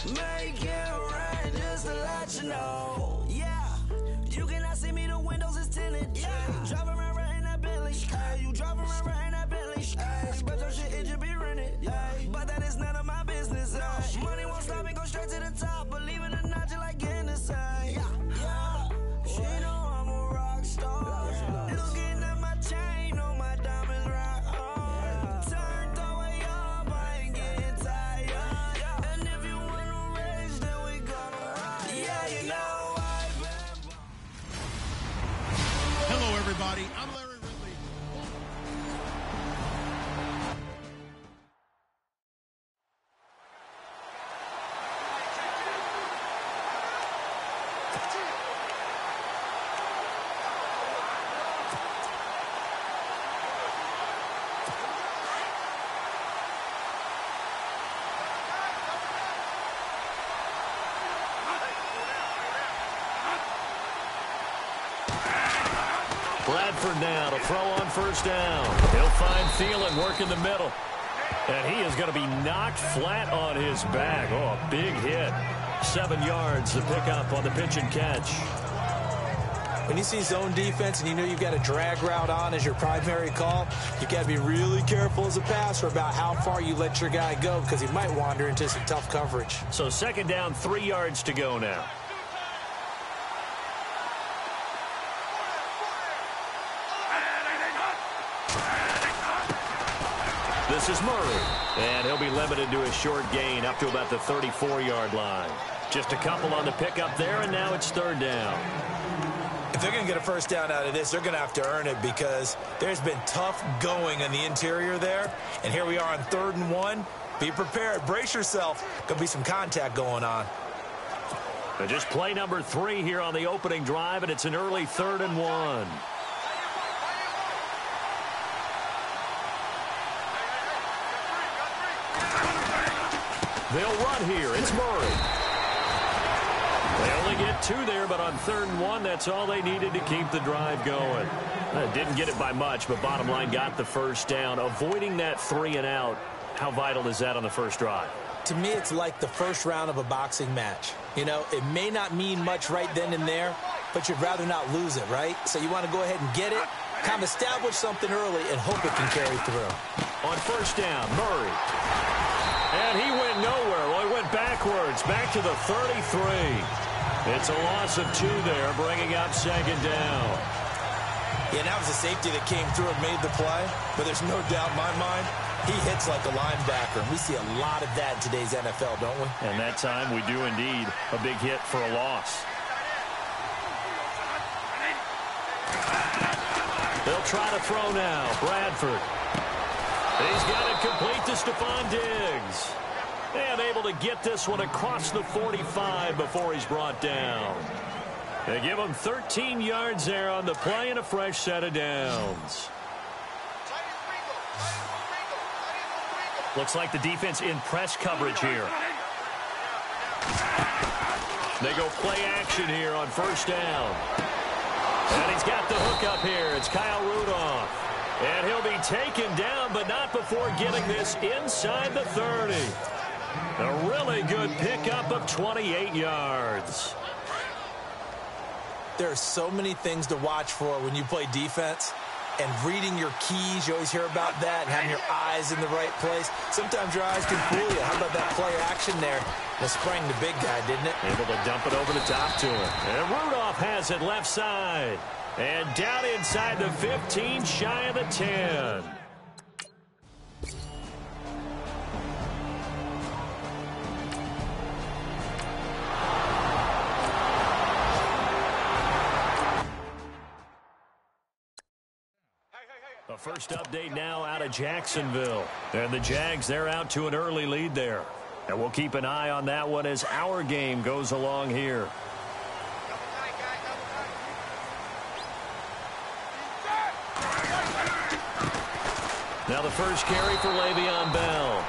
Make it rain just to let you know. Yeah, you cannot see me, the windows is tinted. Yeah, drive around right in that Bentley. Hey, you drive around right in that Bentley. Hey, but your shit, it just be rented. Yeah, but that is none of my business. Money won't stop me, go straight to the top. Believe it or not, you like getting the same. Yeah, she know I'm a rock star. Looking at my chain, on my diamonds rock hard. Turned the way up, I ain't getting tired. And if you wanna race, then we gonna ride. Yeah, you know I've been. Hello, everybody. I'm Larry Ridley. Bradford now to throw on first down. He'll find Thielen working the middle. And he is going to be knocked flat on his back. Oh, a big hit. 7 yards to pick up on the pitch and catch. When you see zone defense and you know you've got a drag route on as your primary call, you've got to be really careful as a passer about how far you let your guy go because he might wander into some tough coverage. So second down, 3 yards to go now. This is Murray, and he'll be limited to a short gain up to about the 34-yard line. Just a couple on the pickup there, and now it's third down. If they're going to get a first down out of this, they're going to have to earn it because there's been tough going in the interior there. And here we are on 3rd and 1. Be prepared. Brace yourself. Going to be some contact going on. But just play number 3 here on the opening drive, and it's an early 3rd and 1. They'll run here. It's Murray. They only get 2 there, but on 3rd and 1, that's all they needed to keep the drive going. Didn't get it by much, but bottom line got the first down. Avoiding that 3 and out, how vital is that on the first drive? To me, it's like the first round of a boxing match. You know, it may not mean much right then and there, but you'd rather not lose it, right? So you want to go ahead and get it, kind of establish something early, and hope it can carry through. On first down, Murray. And he went nowhere. Well, he went backwards, back to the 33. It's a loss of 2 there, bringing up second down. Yeah, that was a safety that came through and made the play, but there's no doubt in my mind, he hits like a linebacker. And we see a lot of that in today's NFL, don't we? And that time we do indeed. A big hit for a loss. They'll try to throw now. Bradford. He's got it complete to Stephon Diggs. And able to get this one across the 45 before he's brought down. They give him 13 yards there on the play and a fresh set of downs. Looks like the defense in press coverage here. They go play action here on first down. And he's got the hook up here. It's Kyle Rudolph. And he'll be taken down, but not before getting this inside the 30. A really good pickup of 28 yards. There are so many things to watch for when you play defense. And reading your keys, you always hear about that, and having your eyes in the right place. Sometimes your eyes can fool you. How about that play action there? That sprang the big guy, didn't it? Able to dump it over the top to him. And Rudolph has it left side. And down inside the 15, shy of the 10. A first update now out of Jacksonville. And the Jags, they're out to an early lead there. And we'll keep an eye on that one as our game goes along here. Now the first carry for Le'Veon Bell.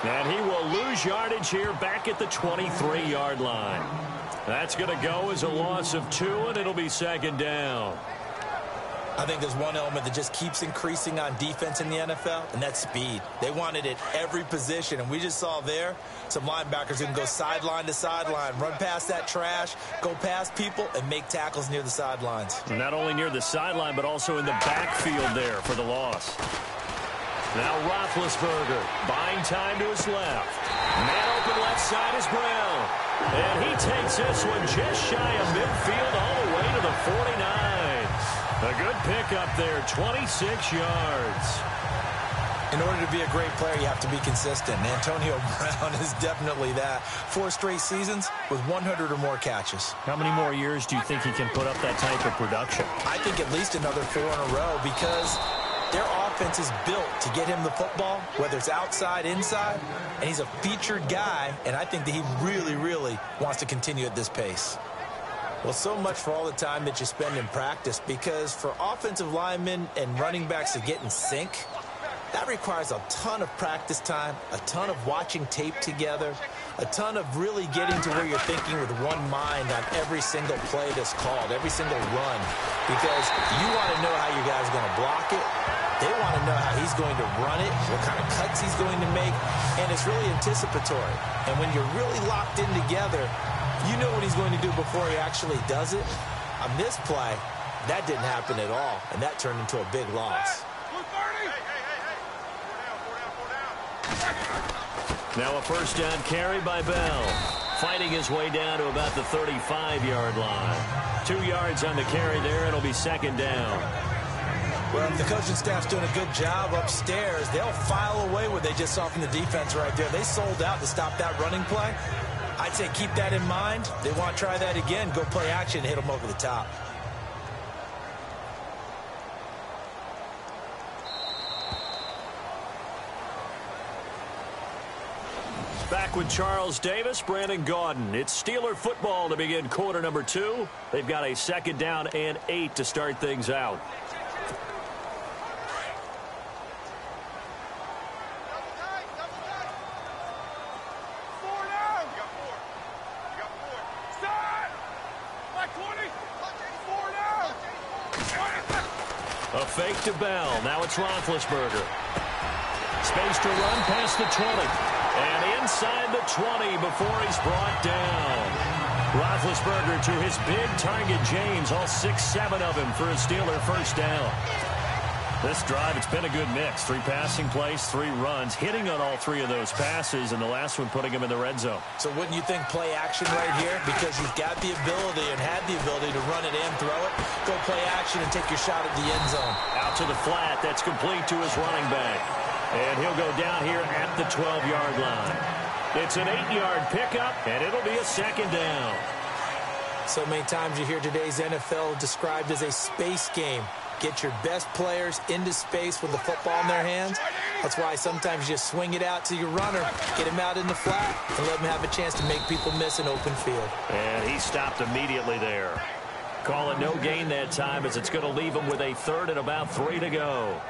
And he will lose yardage here back at the 23-yard line. That's going to go as a loss of 2, and it'll be second down. I think there's one element that just keeps increasing on defense in the NFL, and that's speed. They want it at every position, and we just saw there some linebackers who can go sideline to sideline, run past that trash, go past people, and make tackles near the sidelines. Not only near the sideline, but also in the backfield there for the loss. Now Roethlisberger buying time to his left. Man open left side is Brown. And he takes this one just shy of midfield all the way to the 49. A good pickup there, 26 yards. In order to be a great player, you have to be consistent. And Antonio Brown is definitely that. 4 straight seasons with 100 or more catches. How many more years do you think he can put up that type of production? I think at least another 4 in a row because their offense is built to get him the football, whether it's outside, inside, and he's a featured guy, and I think that he really, really wants to continue at this pace. Well, so much for all the time that you spend in practice, because for offensive linemen and running backs to get in sync, that requires a ton of practice time, a ton of watching tape together, a ton of really getting to where you're thinking with one mind on every single play that's called, every single run, because you want to know how your guy's going to block it. They want to know how he's going to run it, what kind of cuts he's going to make, and it's really anticipatory. And when you're really locked in together, you know what he's going to do before he actually does it. On this play, that didn't happen at all, and that turned into a big loss. Now a first down carry by Bell, fighting his way down to about the 35-yard line. 2 yards on the carry there, and it'll be second down. Well, if the coaching staff's doing a good job upstairs, they'll file away what they just saw from the defense right there. They sold out to stop that running play. I'd say keep that in mind. They want to try that again, go play action, and hit them over the top. Back with Charles Davis, Brandon Gaudin. It's Steeler football to begin quarter number 2. They've got a second down and 8 to start things out. A fake to Bell. Now it's Roethlisberger. Space to run past the 20. And inside the 20 before he's brought down. Roethlisberger to his big target, James. All 6-7 of him for a Steeler first down. This drive, it's been a good mix. 3 passing plays, 3 runs, hitting on all 3 of those passes, and the last one putting him in the red zone. So wouldn't you think play action right here? Because he's got the ability and had the ability to run it and throw it. Go play action and take your shot at the end zone. Out to the flat. That's complete to his running back. And he'll go down here at the 12-yard line. It's an 8-yard pickup, and it'll be a second down. So many times you hear today's NFL described as a space game. Get your best players into space with the football in their hands. That's why sometimes you just swing it out to your runner, get him out in the flat, and let him have a chance to make people miss an open field. And he stopped immediately there. Call it no gain that time, as it's going to leave him with a 3rd and about 3 to go.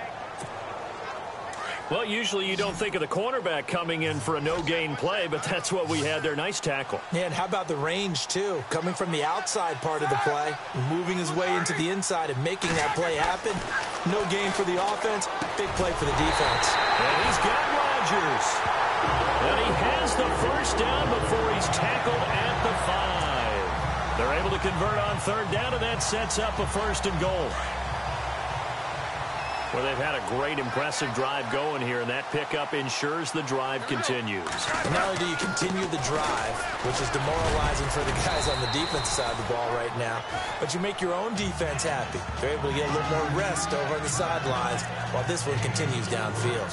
Well, usually you don't think of the cornerback coming in for a no-gain play, but that's what we had there. Nice tackle. Yeah, and how about the range, too? Coming from the outside part of the play, moving his way into the inside and making that play happen. No gain for the offense, big play for the defense. And he's got Rodgers. And he has the first down before he's tackled at the 5. They're able to convert on 3rd down, and that sets up a 1st and goal. Well, they've had a great, impressive drive going here, and that pickup ensures the drive continues. And not only do you continue the drive, which is demoralizing for the guys on the defensive side of the ball right now, but you make your own defense happy. They're able to get a little more rest over on the sidelines while this one continues downfield.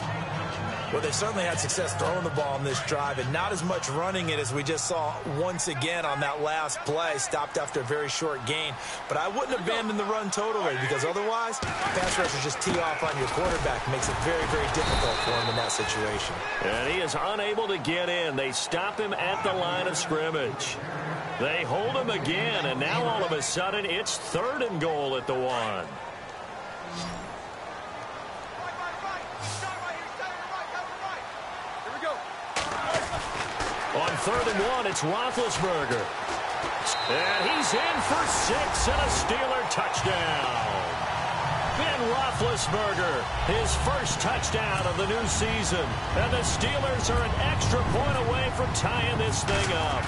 Well, they've certainly had success throwing the ball in this drive and not as much running it as we just saw once again on that last play. Stopped after a very short gain. But I wouldn't abandon the run totally, because otherwise, pass rushers just tee off on your quarterback. Makes it very, very difficult for him in that situation. And he is unable to get in. They stop him at the line of scrimmage. They hold him again, and now all of a sudden it's 3rd and goal at the 1. On 3rd and 1, it's Roethlisberger. And he's in for 6 and a Steeler touchdown. Ben Roethlisberger, his first touchdown of the new season. And the Steelers are an extra point away from tying this thing up.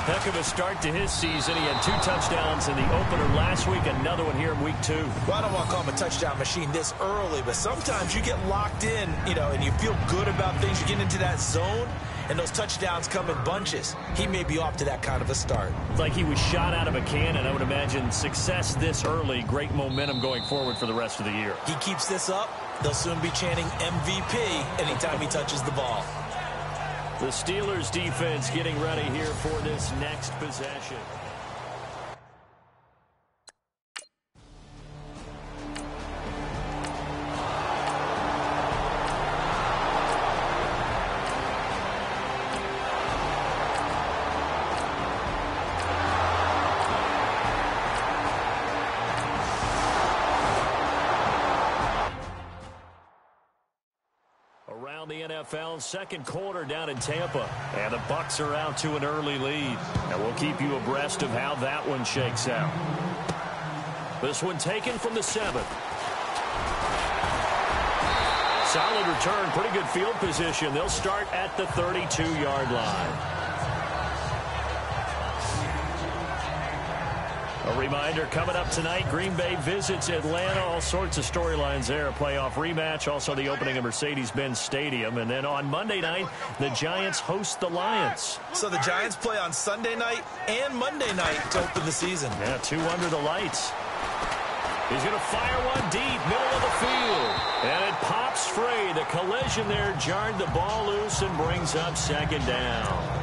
Heck of a start to his season. He had 2 touchdowns in the opener last week, another one here in week 2. Well, I don't want to call him a touchdown machine this early, but sometimes you get locked in, and you feel good about things. You get into that zone, and those touchdowns come in bunches. He may be off to that kind of a start. It's like he was shot out of a cannon. I would imagine success this early, great momentum going forward for the rest of the year. He keeps this up, they'll soon be chanting MVP anytime he touches the ball. The Steelers defense getting ready here for this next possession. Around the NFL, second quarter down in Tampa. And the Bucs are out to an early lead. And we'll keep you abreast of how that one shakes out. This one taken from the 7th. Solid return, pretty good field position. They'll start at the 32-yard line. A reminder, coming up tonight, Green Bay visits Atlanta. All sorts of storylines there. A playoff rematch, also the opening of Mercedes-Benz Stadium. And then on Monday night, the Giants host the Lions. So the Giants play on Sunday night and Monday night to open the season. Yeah, 2 under the lights. He's going to fire one deep, middle of the field. And it pops free. The collision there jarred the ball loose and brings up second down.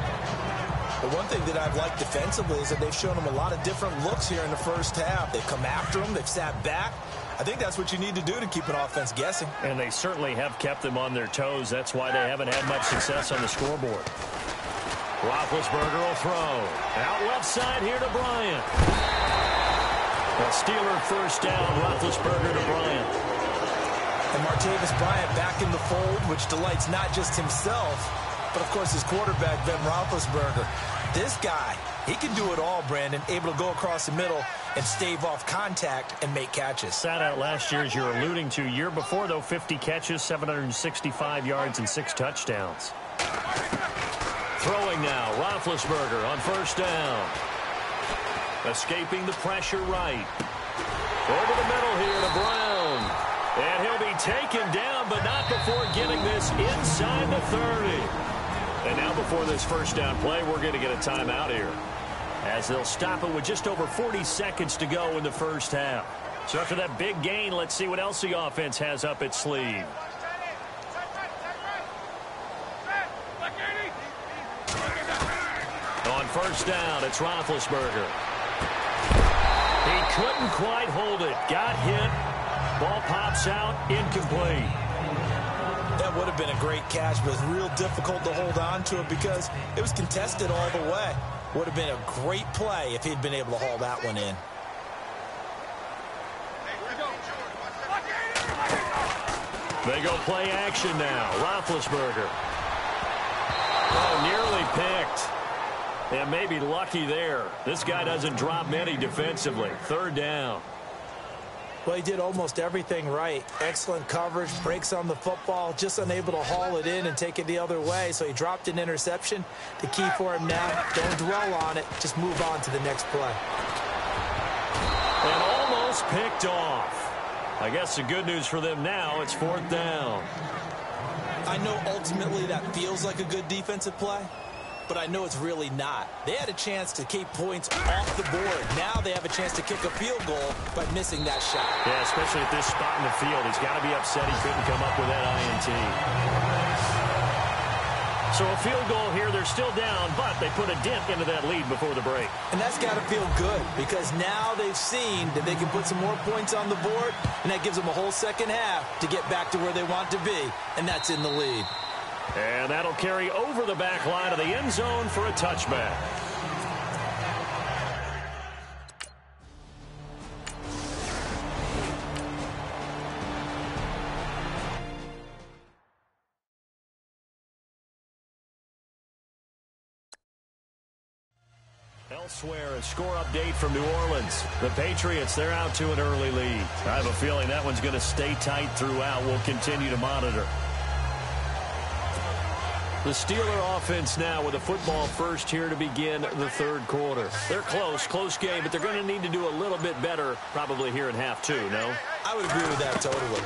The one thing that I've liked defensively is that they've shown them a lot of different looks here in the first half. They've come after them. They've sat back. I think that's what you need to do to keep an offense guessing. And they certainly have kept them on their toes. That's why they haven't had much success on the scoreboard. Roethlisberger will throw. Out left side here to Bryant. A Steeler first down. Roethlisberger to Bryant. And Martavis Bryant back in the fold, which delights not just himself, but, of course, his quarterback, Ben Roethlisberger. This guy, he can do it all, Brandon, able to go across the middle and stave off contact and make catches. Sat out last year, as you're alluding to. Year before, though, 50 catches, 765 yards, and 6 touchdowns. Throwing now, Roethlisberger on first down. Escaping the pressure right. Over the middle here to Brown. And he'll be taken down, but not before getting this inside the 30. And now before this first down play, we're going to get a timeout here, as they'll stop it with just over 40 seconds to go in the first half. So after that big gain, let's see what else the offense has up its sleeve. On first down, it's Roethlisberger. He couldn't quite hold it. Got hit. Ball pops out, incomplete. That would have been a great catch, but it's real difficult to hold on to it because it was contested all the way. Would have been a great play if he'd been able to haul that one in. They go play action now. Roethlisberger. Oh, nearly picked. And maybe lucky there. This guy doesn't drop many defensively. Third down. Well, he did almost everything right. Excellent coverage, breaks on the football, just unable to haul it in and take it the other way. So he dropped an interception. The key for him now, don't dwell on it. Just move on to the next play. And almost picked off. I guess the good news for them now, it's fourth down. I know ultimately that feels like a good defensive play, but I know it's really not. They had a chance to keep points off the board. Now they have a chance to kick a field goal by missing that shot. Yeah, especially at this spot in the field. He's got to be upset he couldn't come up with that INT. So a field goal here. They're still down, but they put a dent into that lead before the break. And that's got to feel good because now they've seen that they can put some more points on the board, and that gives them a whole second half to get back to where they want to be, and that's in the lead. And that'll carry over the back line of the end zone for a touchback. They'll Elsewhere, a score update from New Orleans. The Patriots, they're out to an early lead. I have a feeling that one's going to stay tight throughout. We'll continue to monitor. The Steeler offense now with a football first here to begin the third quarter. They're close game, but they're going to need to do a little bit better probably here in half two, no? I would agree with that totally.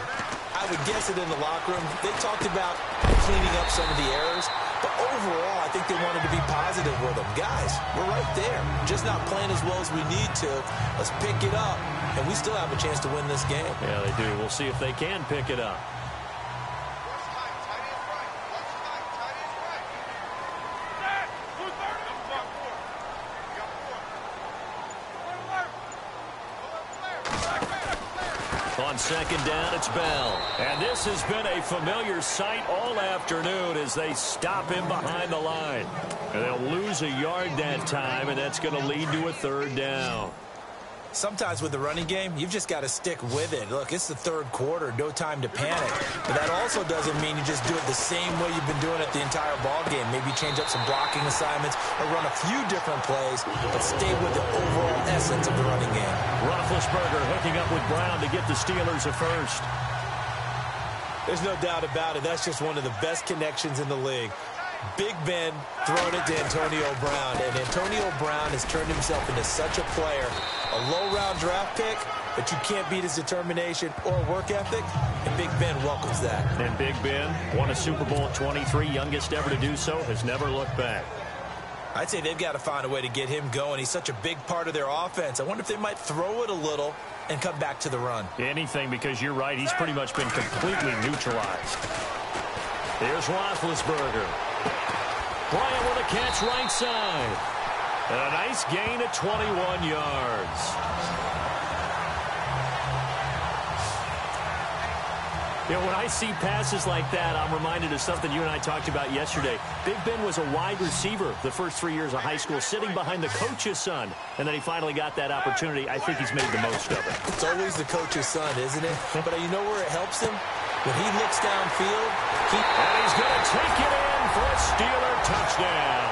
I would guess it in the locker room. They talked about cleaning up some of the errors, but overall, I think they wanted to be positive with them. Guys, we're right there. Just not playing as well as we need to. Let's pick it up, and we still have a chance to win this game. Yeah, they do. We'll see if they can pick it up. On second down, it's Bell. And this has been a familiar sight all afternoon as they stop him behind the line. And they'll lose a yard that time, and that's going to lead to a third down. Sometimes with the running game, you've just got to stick with it. Look, it's the third quarter, no time to panic. But that also doesn't mean you just do it the same way you've been doing it the entire ball game. Maybe change up some blocking assignments or run a few different plays, but stay with the overall essence of the running game. Roethlisberger hooking up with Brown to get the Steelers a first. There's no doubt about it. That's just one of the best connections in the league. Big Ben throwing it to Antonio Brown, and Antonio Brown has turned himself into such a player. A low-round draft pick, but you can't beat his determination or work ethic, and Big Ben welcomes that. And Big Ben won a Super Bowl at 23, youngest ever to do so, has never looked back. I'd say they've got to find a way to get him going. He's such a big part of their offense. I wonder if they might throw it a little and come back to the run. Anything, because you're right, he's pretty much been completely neutralized. Here's Roethlisberger. Bryant with a catch right side. And a nice gain of 21 yards. You know, when I see passes like that, I'm reminded of something you and I talked about yesterday. Big Ben was a wide receiver the first 3 years of high school, sitting behind the coach's son. And then he finally got that opportunity. I think he's made the most of it. It's always the coach's son, isn't it? But you know where it helps him? When he looks downfield, and he's going to take it in for a Steeler touchdown.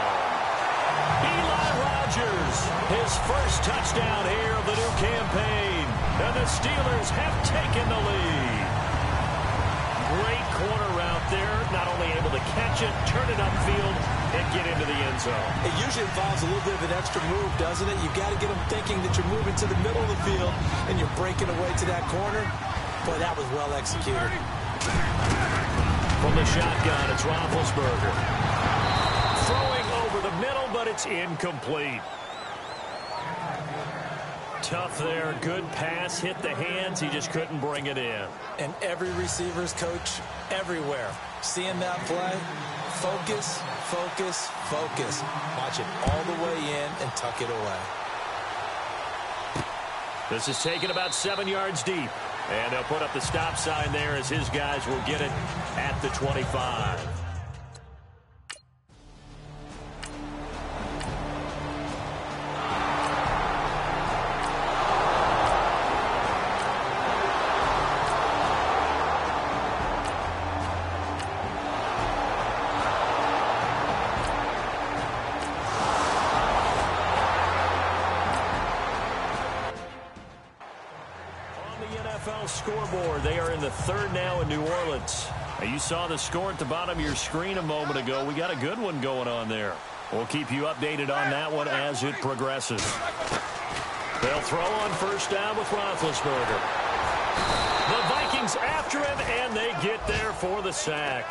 Eli Rogers, his first touchdown here of the new campaign. And the Steelers have taken the lead. Great corner route there. Not only able to catch it, turn it upfield, and get into the end zone. It usually involves a little bit of an extra move, doesn't it? You've got to get them thinking that you're moving to the middle of the field and you're breaking away to that corner. Boy, that was well executed. From the shotgun, it's Roethlisberger. Throwing over the middle, but it's incomplete. Tough there. Good pass. Hit the hands. He just couldn't bring it in. And every receiver's coach everywhere. Seeing that play, focus, focus, focus. Watch it all the way in and tuck it away. This is taken about 7 yards deep. And they'll put up the stop sign there as his guys will get it at the 25. Scoreboard. They are in the third now in New Orleans. Now, you saw the score at the bottom of your screen a moment ago. We got a good one going on there. We'll keep you updated on that one as it progresses. They'll throw on first down with Roethlisberger. The Vikings after him, and they get there for the sack.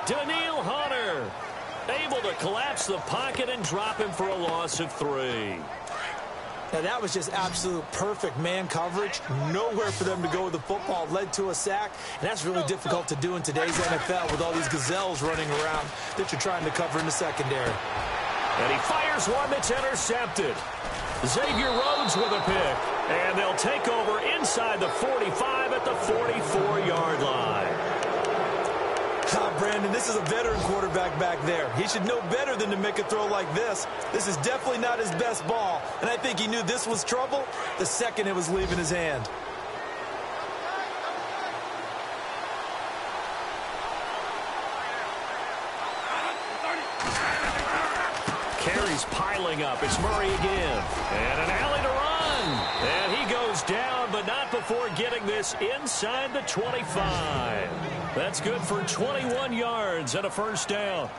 Daniil Hunter able to collapse the pocket and drop him for a loss of 3. Now, that was just absolute perfect man coverage. Nowhere for them to go with the football. Led to a sack, and that's really difficult to do in today's NFL with all these gazelles running around that you're trying to cover in the secondary. And he fires one that's intercepted. Xavier Rhodes with a pick, and they'll take over inside the 45 at the 44-yard line. Brandon, this is a veteran quarterback back there. He should know better than to make a throw like this. This is definitely not his best ball, and I think he knew this was trouble the second it was leaving his hand. carries piling up. It's Murray again. And an alley to run. And he goes down, but not before getting this inside the 25. That's good for 21 yards and a first down.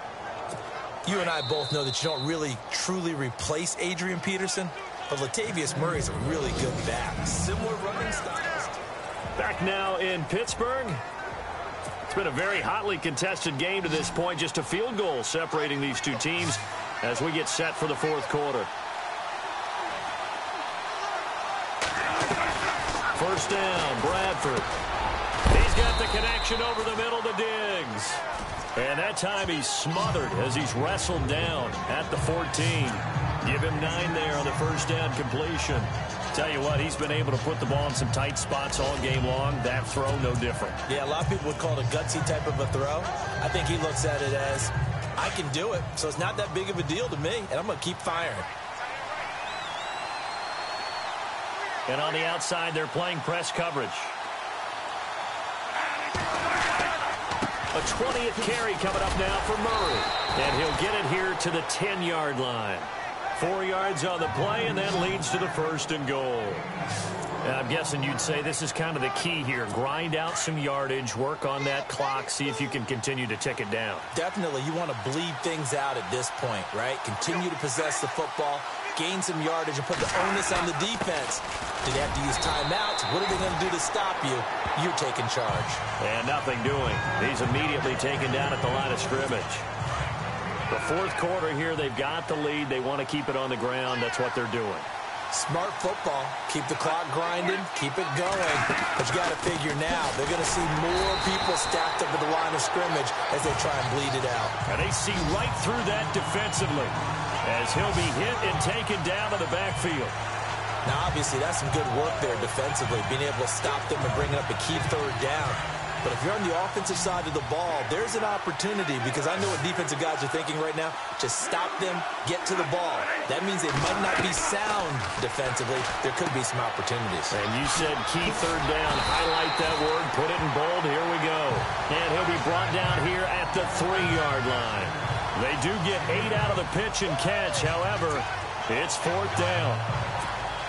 You and I both know that you don't really truly replace Adrian Peterson, but Latavius Murray's a really good back. Similar running styles. Back now in Pittsburgh. It's been a very hotly contested game to this point. Just a field goal separating these two teams as we get set for the fourth quarter. First down, Bradford. He's got the connection over the middle to Diggs. And that time he's smothered as he's wrestled down at the 14. Give him 9 there on the first down completion. Tell you what, he's been able to put the ball in some tight spots all game long. That throw, no different. Yeah, a lot of people would call it a gutsy type of a throw. I think he looks at it as, I can do it, so it's not that big of a deal to me, and I'm going to keep firing. And on the outside, they're playing press coverage. A 20th carry coming up now for Murray. And he'll get it here to the 10-yard line. 4 yards on the play, and then leads to the first and goal. I'm guessing you'd say this is kind of the key here. Grind out some yardage, work on that clock, see if you can continue to tick it down. Definitely, you want to bleed things out at this point, right? Continue to possess the football, gain some yardage, and put the onus on the defense. Do they have to use timeouts? What are they going to do to stop you? You're taking charge. And nothing doing. He's immediately taken down at the line of scrimmage. The fourth quarter here, they've got the lead. They want to keep it on the ground. That's what they're doing. Smart football. Keep the clock grinding. Keep it going. But you got to figure now, they're going to see more people stacked up at the line of scrimmage as they try and bleed it out. And they see right through that defensively as he'll be hit and taken down to the backfield. Now, obviously, that's some good work there defensively, being able to stop them and bring up a key third down. But if you're on the offensive side of the ball, there's an opportunity, because I know what defensive guys are thinking right now. Just stop them, get to the ball. That means they might not be sound defensively. There could be some opportunities. And you said key third down. Highlight that word. Put it in bold. Here we go. And he'll be brought down here at the 3-yard line. They do get 8 out of the pitch and catch. However, it's fourth down.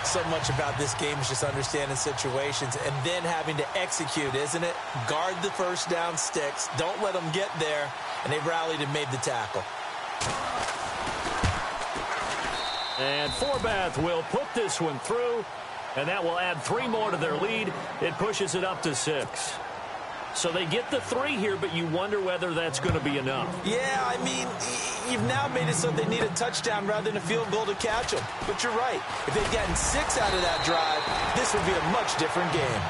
So much about this game is just understanding situations and then having to execute, isn't it? Guard the first down sticks. Don't let them get there. And they rallied and made the tackle. And Forbath will put this one through, and that will add 3 more to their lead. It pushes it up to 6. So they get the 3 here, but you wonder whether that's going to be enough. Yeah, I mean, you've now made it so they need a touchdown rather than a field goal to catch them. But you're right. If they'd gotten 6 out of that drive, this would be a much different game.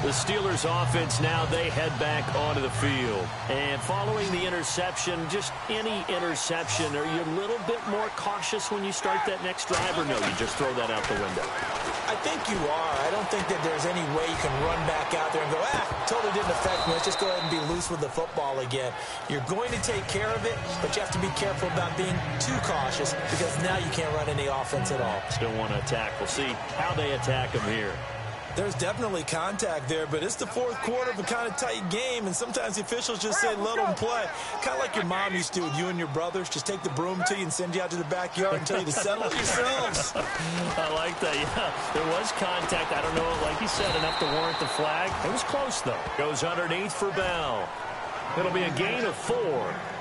The Steelers offense now, they head back onto the field. And following the interception, just any interception, are you a little bit more cautious when you start that next drive, or no, you just throw that out the window? I think you are. I don't think that there's any way you can run back out there and go, totally didn't affect me. Let's just go ahead and be loose with the football again. You're going to take care of it, but you have to be careful about being too cautious, because now you can't run any offense at all. Still want to attack. We'll see how they attack them here. There's definitely contact there, but it's the fourth quarter of a kind of tight game, and sometimes the officials just say, let them play. Kind of like your mom used to with you and your brothers. Just take the broom to you and send you out to the backyard and tell you to settle it yourselves. I like that, yeah. There was contact. I don't know, like you said, enough to warrant the flag. It was close, though. Goes underneath for Bell. It'll be a gain of 4.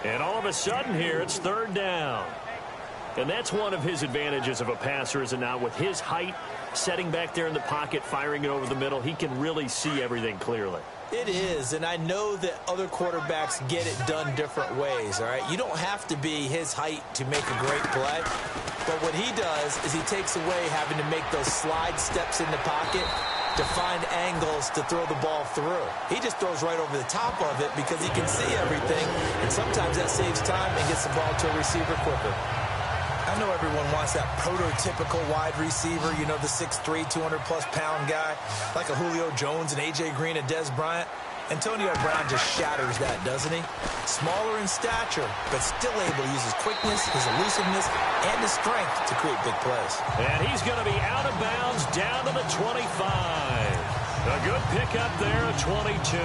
And all of a sudden here, it's third down. And that's one of his advantages of a passer, is it not? With his height, setting back there in the pocket, firing it over the middle, he can really see everything clearly. It is, and I know that other quarterbacks get it done different ways, all right? You don't have to be his height to make a great play, but what he does is he takes away having to make those slide steps in the pocket to find angles to throw the ball through. He just throws right over the top of it because he can see everything, and sometimes that saves time and gets the ball to a receiver quicker. I know everyone wants that prototypical wide receiver, you know, the 6'3", 200-plus pound guy, like a Julio Jones and A.J. Green and Des Bryant. Antonio Brown just shatters that, doesn't he? Smaller in stature, but still able to use his quickness, his elusiveness, and his strength to create big plays. And he's going to be out of bounds down to the 25. A good pickup there at 22.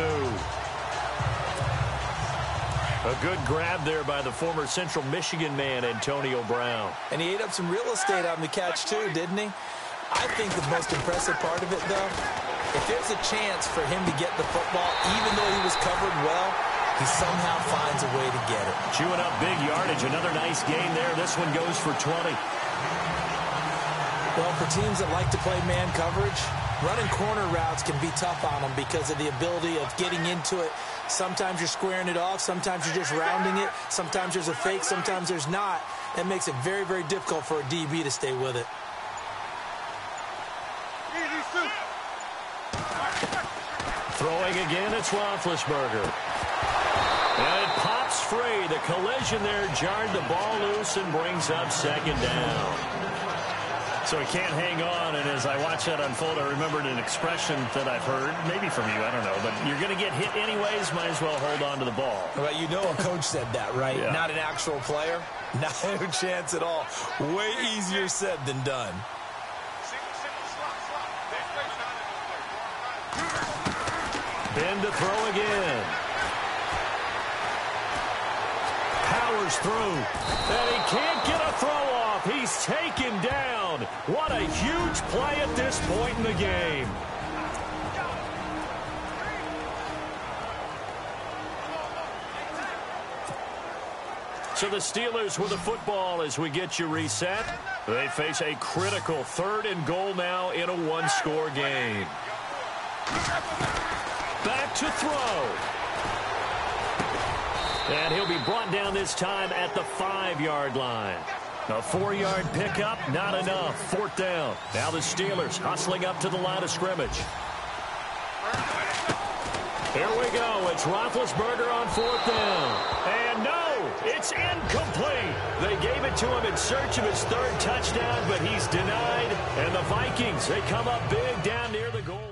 A good grab there by the former Central Michigan man, Antonio Brown. And he ate up some real estate on the catch, too, didn't he? I think the most impressive part of it, though, if there's a chance for him to get the football, even though he was covered well, he somehow finds a way to get it. Chewing up big yardage. Another nice gain there. This one goes for 20. Well, for teams that like to play man coverage, running corner routes can be tough on them because of the ability of getting into it. Sometimes you're squaring it off. Sometimes you're just rounding it. Sometimes there's a fake. Sometimes there's not. That makes it very, very difficult for a DB to stay with it. Throwing again, it's Roethlisberger. And it pops free. The collision there jarred the ball loose and brings up second down. So he can't hang on, and as I watch that unfold, I remembered an expression that I've heard, maybe from you, I don't know, but you're going to get hit anyways, might as well hold on to the ball. Well, you know a coach said that, right? Yeah. Not an actual player. Not a chance at all. Way easier said than done. Ben to throw again. Powers through. And he can't get a throw off. He's taken down. What a huge play at this point in the game. So the Steelers with the football as we get you reset. They face a critical 3rd and goal now in a one-score game. Back to throw. And he'll be brought down this time at the 5-yard line. A 4-yard pickup, not enough. 4th down. Now the Steelers hustling up to the line of scrimmage. Here we go. It's Roethlisberger on 4th down. And no, it's incomplete. They gave it to him in search of his 3rd touchdown, but he's denied. And the Vikings, they come up big down near the goal line.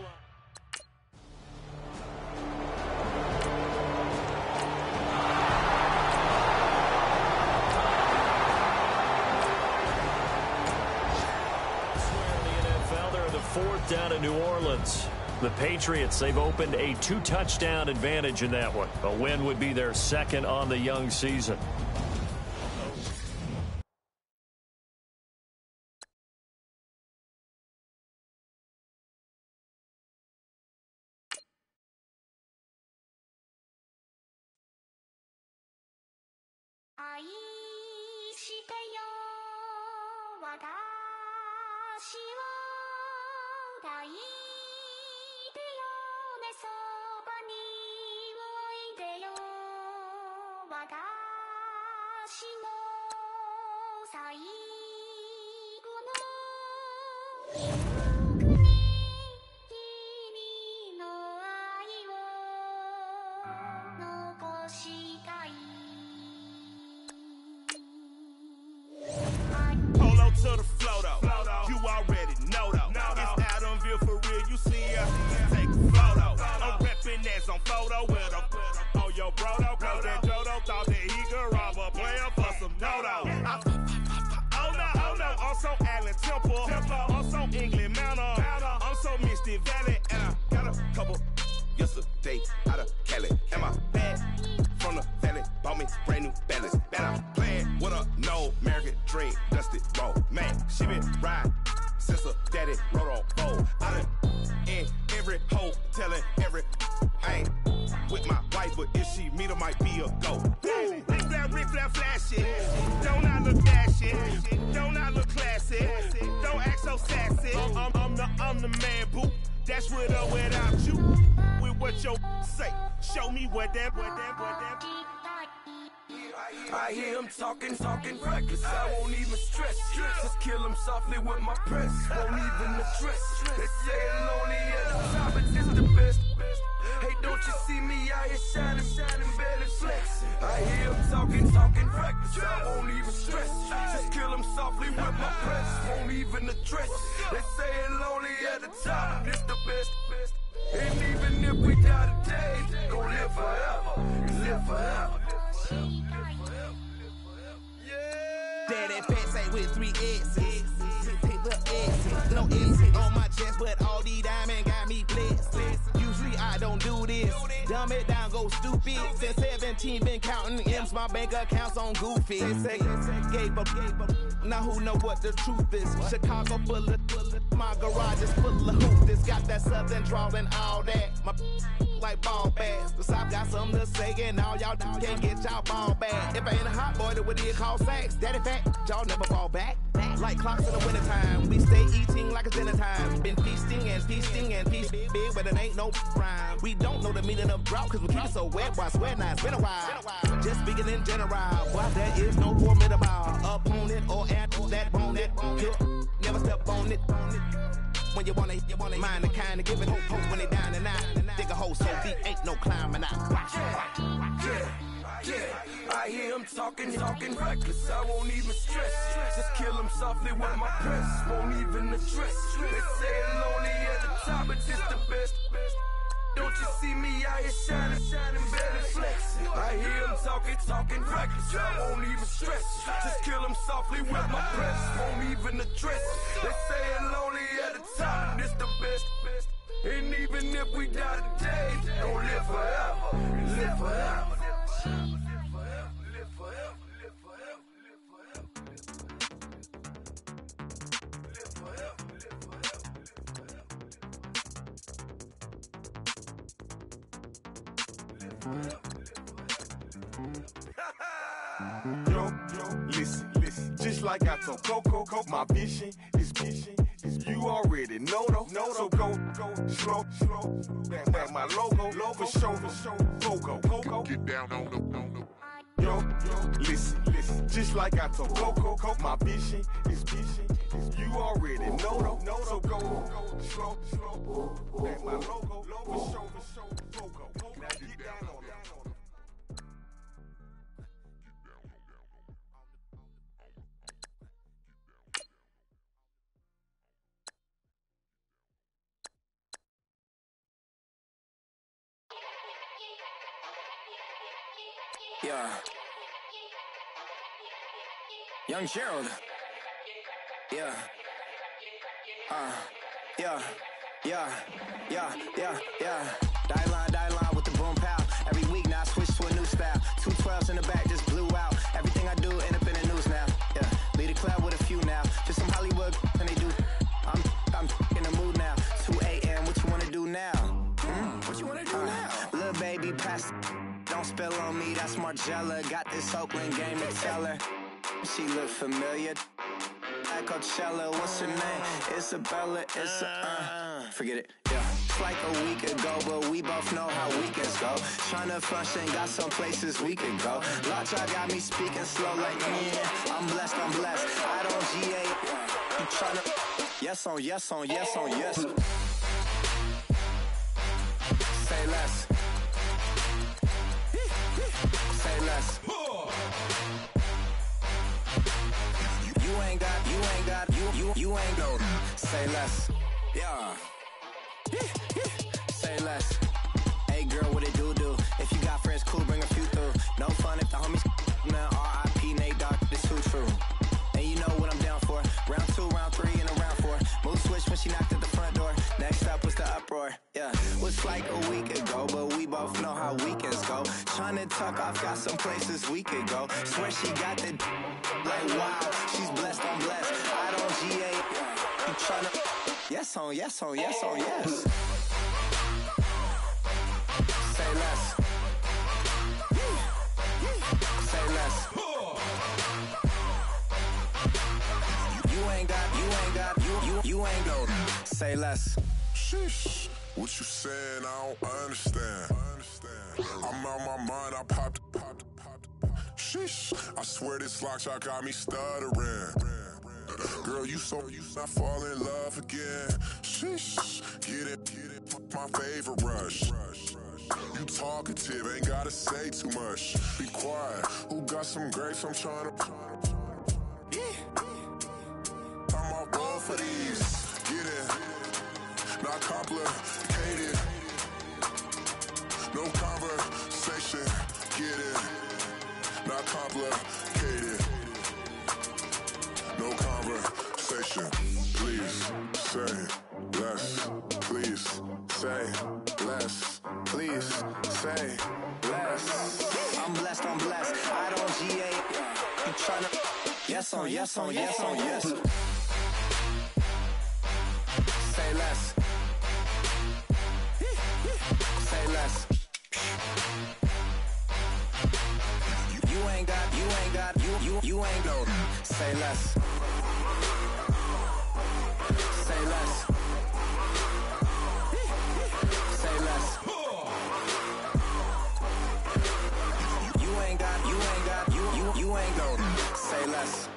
Down in New Orleans. The Patriots, they've opened a 2-touchdown advantage in that one. A win would be their 2nd on the young season. To the flow though, you already know though. It's Adamville for real, you see us take a photo. I'm reppin' that's on photo with a on your bro though, cause that Jodo thought that he could rob a player for some dodo. Oh no, I'm so Allen Temple, I'm so England Manor, I'm so Misty Valley, and I got a couple yesterday out of Cali. And my bag from the valley bought me brand new balance. And I'm playing with a no American dream, dusty roll. Man, she been riding since her daddy rode on bowl. I done in every hole, telling every I ain't with my wife, but if she meet her, might be a go. Rick Flair flashy, don't I look dashy, don't I look classy, don't act so sassy. I'm the man, boo. That's with or without you. With what your say, show me what that. I hear him talking reckless. I won't even stress. Just kill him softly with my press. Won't even address. They say it lonely at the top, but this the best. Hey, don't you see me out here shining, barely flexing. I hear him talking reckless. I won't even stress. Just kill him softly with my press. Won't even address. They say it lonely at the top, but this the best. And even if we die today, gon' live forever. Live forever. Daddy pet say with 3 X's. Pick the X's. No X's on my chest, but all these diamonds got me blessed. Usually I don't do this, Dumb it down, go stupid. Since 17, been counting M's, my bank accounts on Goofy. Say, gave up. Now who know what the truth is? Chicago full of, my garage is full of hoop. This got that southern drawl and all that. My like ball bags. The South got something to say, and all y'all can't get y'all ball back. If I ain't a hot boy, then what do you call sacks? Daddy fat, y'all never fall back. Like clocks in the wintertime, we stay eating like it's dinner time. Been feasting and feasting and feast big, but it ain't no rhyme. We don't know the meaning of drought, cause we keep it so wet. Why swear now, it's been a while. Just speaking in general, why there is no formidable opponent or at that bone that never step on it. When you wanna mind the kind of give it hope when they down and out. Dig a hole so deep, ain't no climbing out. Yeah, I hear him talking reckless, I won't even stress. Just kill him softly with my press, won't even address. They say it lonely at the top, but it's the best. Don't you see me out here shining, better flexing. I hear him talking reckless, I won't even stress. Just kill him softly with my press, won't even address. They say it lonely at the top, but it's the best. And even if we die today, don't live forever, live forever. Yo, listen, just like I told Coco, my vision is you already know though. So go slow, back my logo, for show, Coco, get down on the. Yo, listen, just like I told Coco, my vision is you already know though. So go slow, back my logo, for show, Coco, now get down on the. Yeah. Young Gerald. Yeah. Die line with the boom pow. Every week now I switch to a new style. 2 12s in the back just blew out. Everything I do end up in the news now. Yeah. Lead a club with a few now. Just some Hollywood and they do. I'm in the mood now. 2 a.m. What you wanna do now? What you wanna do now? Little baby pass. Don't spill on me, that's Margella. Got this Oakland game to tell her. She look familiar. At Coachella, what's her name? Isabella, forget it, yeah. It's like a week ago, but we both know how weekends go. Tryna function, got some places we could go. Lot y'all got me speaking slow like, yeah, I'm blessed. I don't GA, you tryna, yes on yes. Say less. Say less. You ain't got, say less. Yeah. Say less. Hey girl, what it do? If you got friends, cool, bring a few through. No fun if the homies, man, R.I.P. Nate Dogg, this too true. And you know what I'm down for. Round 2, round 3, and a round 4. Mood switch when she knocked at the front door. Next up was the uproar. Yeah, was like a week ago, but we both know how weekends go. Tryna tuck off, got some places we could go. Swear she got the like wow, she's blessed, I'm blessed. I don't GA, you tryna yes on yes. Say less. Say less. You ain't got, say less. Sheesh, what you saying? I don't understand. I'm out my mind, I popped. Sheesh, I swear this lock shot got me stuttering. Girl, you not fall in love again. Sheesh, get it, my favorite rush. You talkative, ain't gotta say too much. Be quiet, who got some grapes? I'm tryna. I'm all roll for these. Get it, not complicated. No conversation, get it, not complicated. No conversation, please say less. Please say less. Please say Say less. I'm blessed, I'm blessed. I don't GA. You tryna. Yes on, yes on, yes on, yes. Say less. Say less. You ain't got, you ain't no. Say less. Say less. Say less. You ain't got, you ain't no. Say less.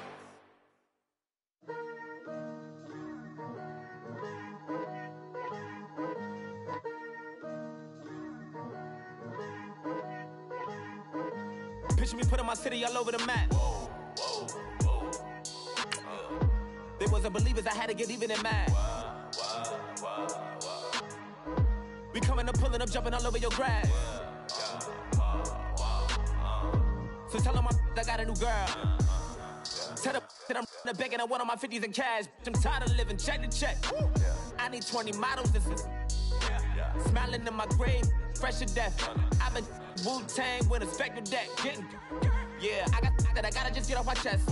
Picture me putting my city all over the map. They wasn't believers, I had to get even and mad. We coming up, pulling up, jumping all over your grass. So tell them I got a new girl. Tell them that I'm the bank and I want on my 50s in cash. I'm tired of living check to check. I need 20 models, this is smiling in my grave, fresh to death. I've been Wu-Tang with a spectral deck. Getting, yeah, I got that, I gotta just get off my chest.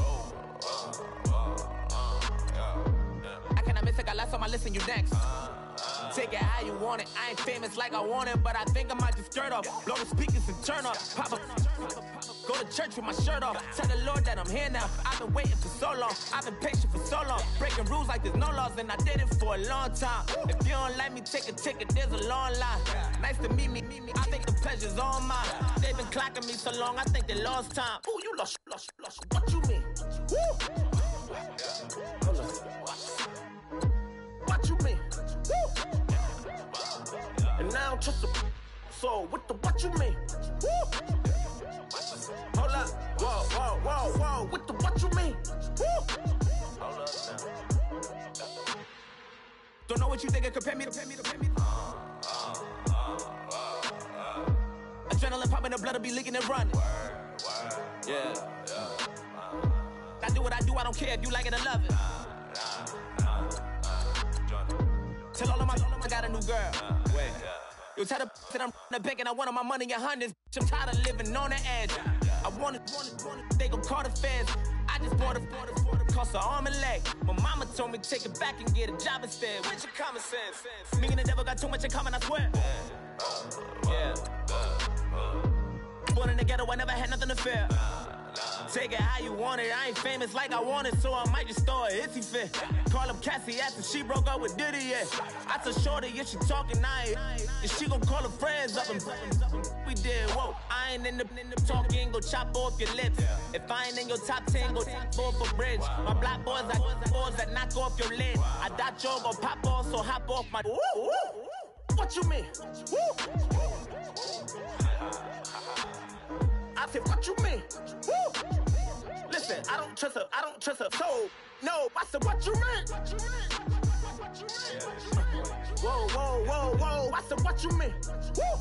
I cannot miss it, got last on my list and you next. Take it how you want it, I ain't famous like I want it, but I think I might just stir off. Blow the speakers and turn up, pop up. Go to church with my shirt off. Tell the Lord that I'm here now. I've been waiting for so long. I've been patient for so long. Breaking rules like there's no laws, and I did it for a long time. If you don't like me, take a ticket. There's a long line. Nice to meet me. I think the pleasure's all mine. They've been clocking me so long. I think they lost time. Ooh, you lost. What you mean? Woo! What you mean? Woo! And now I don't trust the. So what you mean? Woo! Hold up, whoa, what you mean? Woo! Hold up now. Don't know what you think it compare me to. Adrenaline popping, the blood'll be leaking and running. Yeah. I do what I do, I don't care if you like it or love it. Tell all of my I got a new girl. Wait. You tell the that I'm the bank and I want all my money in hundreds. I'm tired of living on the edge. I want it, they gon' call the feds. I just bought a cost an arm and leg. My mama told me take it back and get a job instead. Where's your common sense? Me and the devil got too much in common, I swear. Yeah. Born in the ghetto, I never had nothing to fear. Take it how you want it, I ain't famous like I want it, so I might just throw a hissy fit. Call up Cassie after she broke up with Diddy, yeah. I told Shorty if she talking, I ain't. And she gon' call her friends up and we did, whoa. I ain't in the talking, go chop off your lips. If I ain't in your top 10, go top 4 for bridge. My black boys like boys that knock off your lid. I thought you gon' pop off, so hop off my. What you mean? I said, what you mean? Woo! Listen, I don't trust her. So, no, I said, what you mean? Whoa, I said, what you mean? Woo!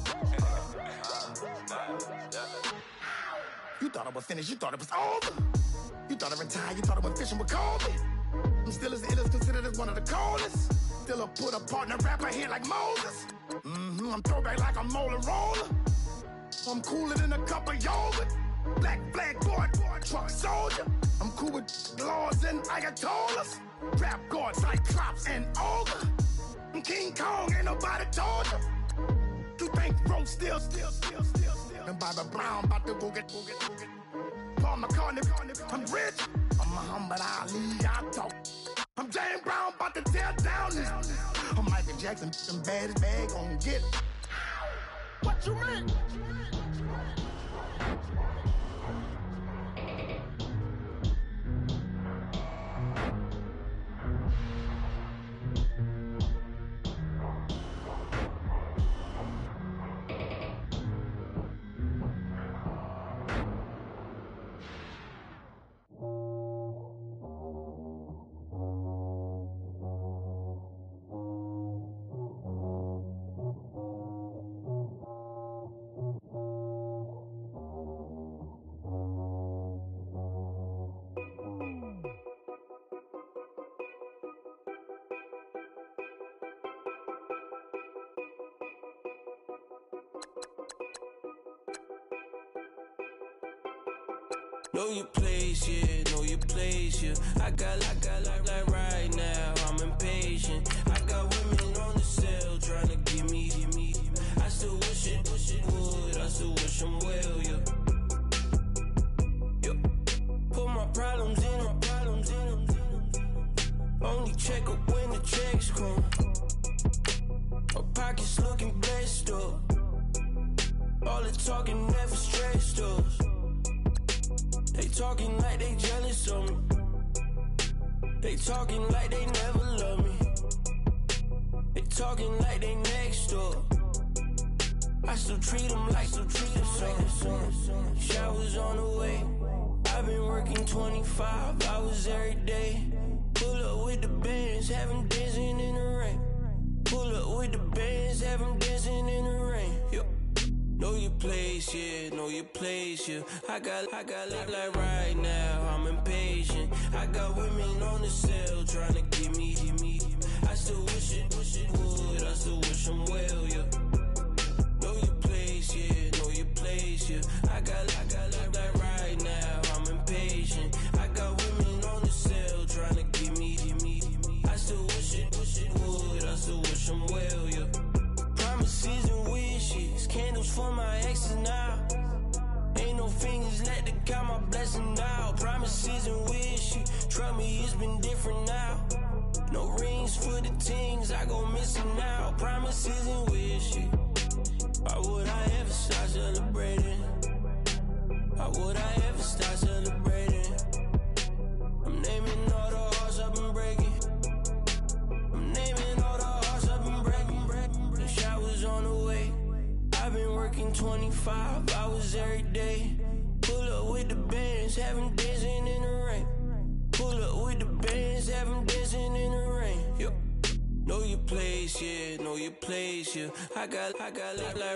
You thought I was finished, you thought it was over. You thought I retired, you thought I was fishing with Kobe. I'm still as ill as considered as one of the coldest. Still a put a partner rapper here like Moses. I'm throwback like a molar roller. I'm cooler than a cup of yogurt. Black flag board, truck soldier. I'm cool with laws and ayatollahs. Rap god, Cyclops and ogre. I'm King Kong, ain't nobody told you. You think Rose still. And Bobby Brown about to go get. Paul McCartney, I'm rich. I'm Muhammad Ali, I talk. I'm James Brown, about to tear down this. I'm Michael Jackson, some bad as bag gon' get. What you mean? Know your place, yeah, know your place, yeah. I got like right now, I'm impatient. I got women on the cell trying to give me. I still wish it would, I still wish them well, yeah. Put my problems in. Only check up when the checks come. My pockets looking blessed up. All the talking never stressed us. They talking like they jealous of me. They talking like they never love me. They talking like they next door. I still treat them like so. Showers on the way. I've been working 25 hours every day. Pull up with the bands, have them dancing in the rain. Pull up with the bands, have them dancing in the rain. Yo. Know your place, yeah, know your place, yeah. I got like right now, I'm impatient. I got women on the cell trying to give me. I still wish it would, I still wish them well, yeah. Know your place, yeah, know your place, yeah. I got like right now, I'm impatient. I got women on the cell trying to give me. I still wish it would, I still wish them well, yeah. Promises and wishes, candles for my exes now. Ain't no fingers left to count my blessing now. Promises and wishes, trust me, it's been different now. No rings for the things I go missing now. Promises and wishes. Why would I ever start celebrating? Why would I ever start celebrating? I'm naming all the hearts I've been breaking. I'm naming all the hearts I've been breaking. The showers on the way. I've been working 25 hours every day. Pull up with the bands, have them dancing in the rain. Pull up with the bands, have them dancing in the rain. Yo. Know your place, yeah, know your place, yeah. I got like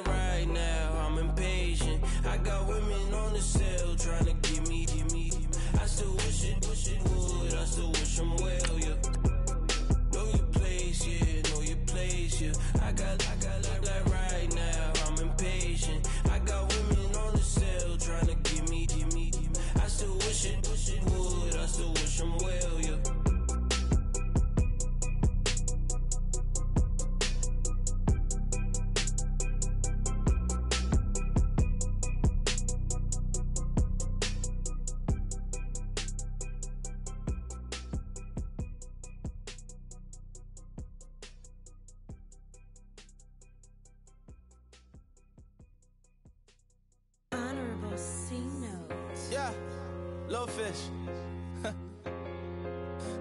right now, I'm impatient. I got women on the cell trying to give me. I still wish it would, I still wish them well, yeah. Know your place, yeah, know your place, yeah. I got like right now, I'm impatient. I got women on the cell trying to give me. I still wish it would, I still wish them well, yeah. Honorable C notes. Yeah, little fish.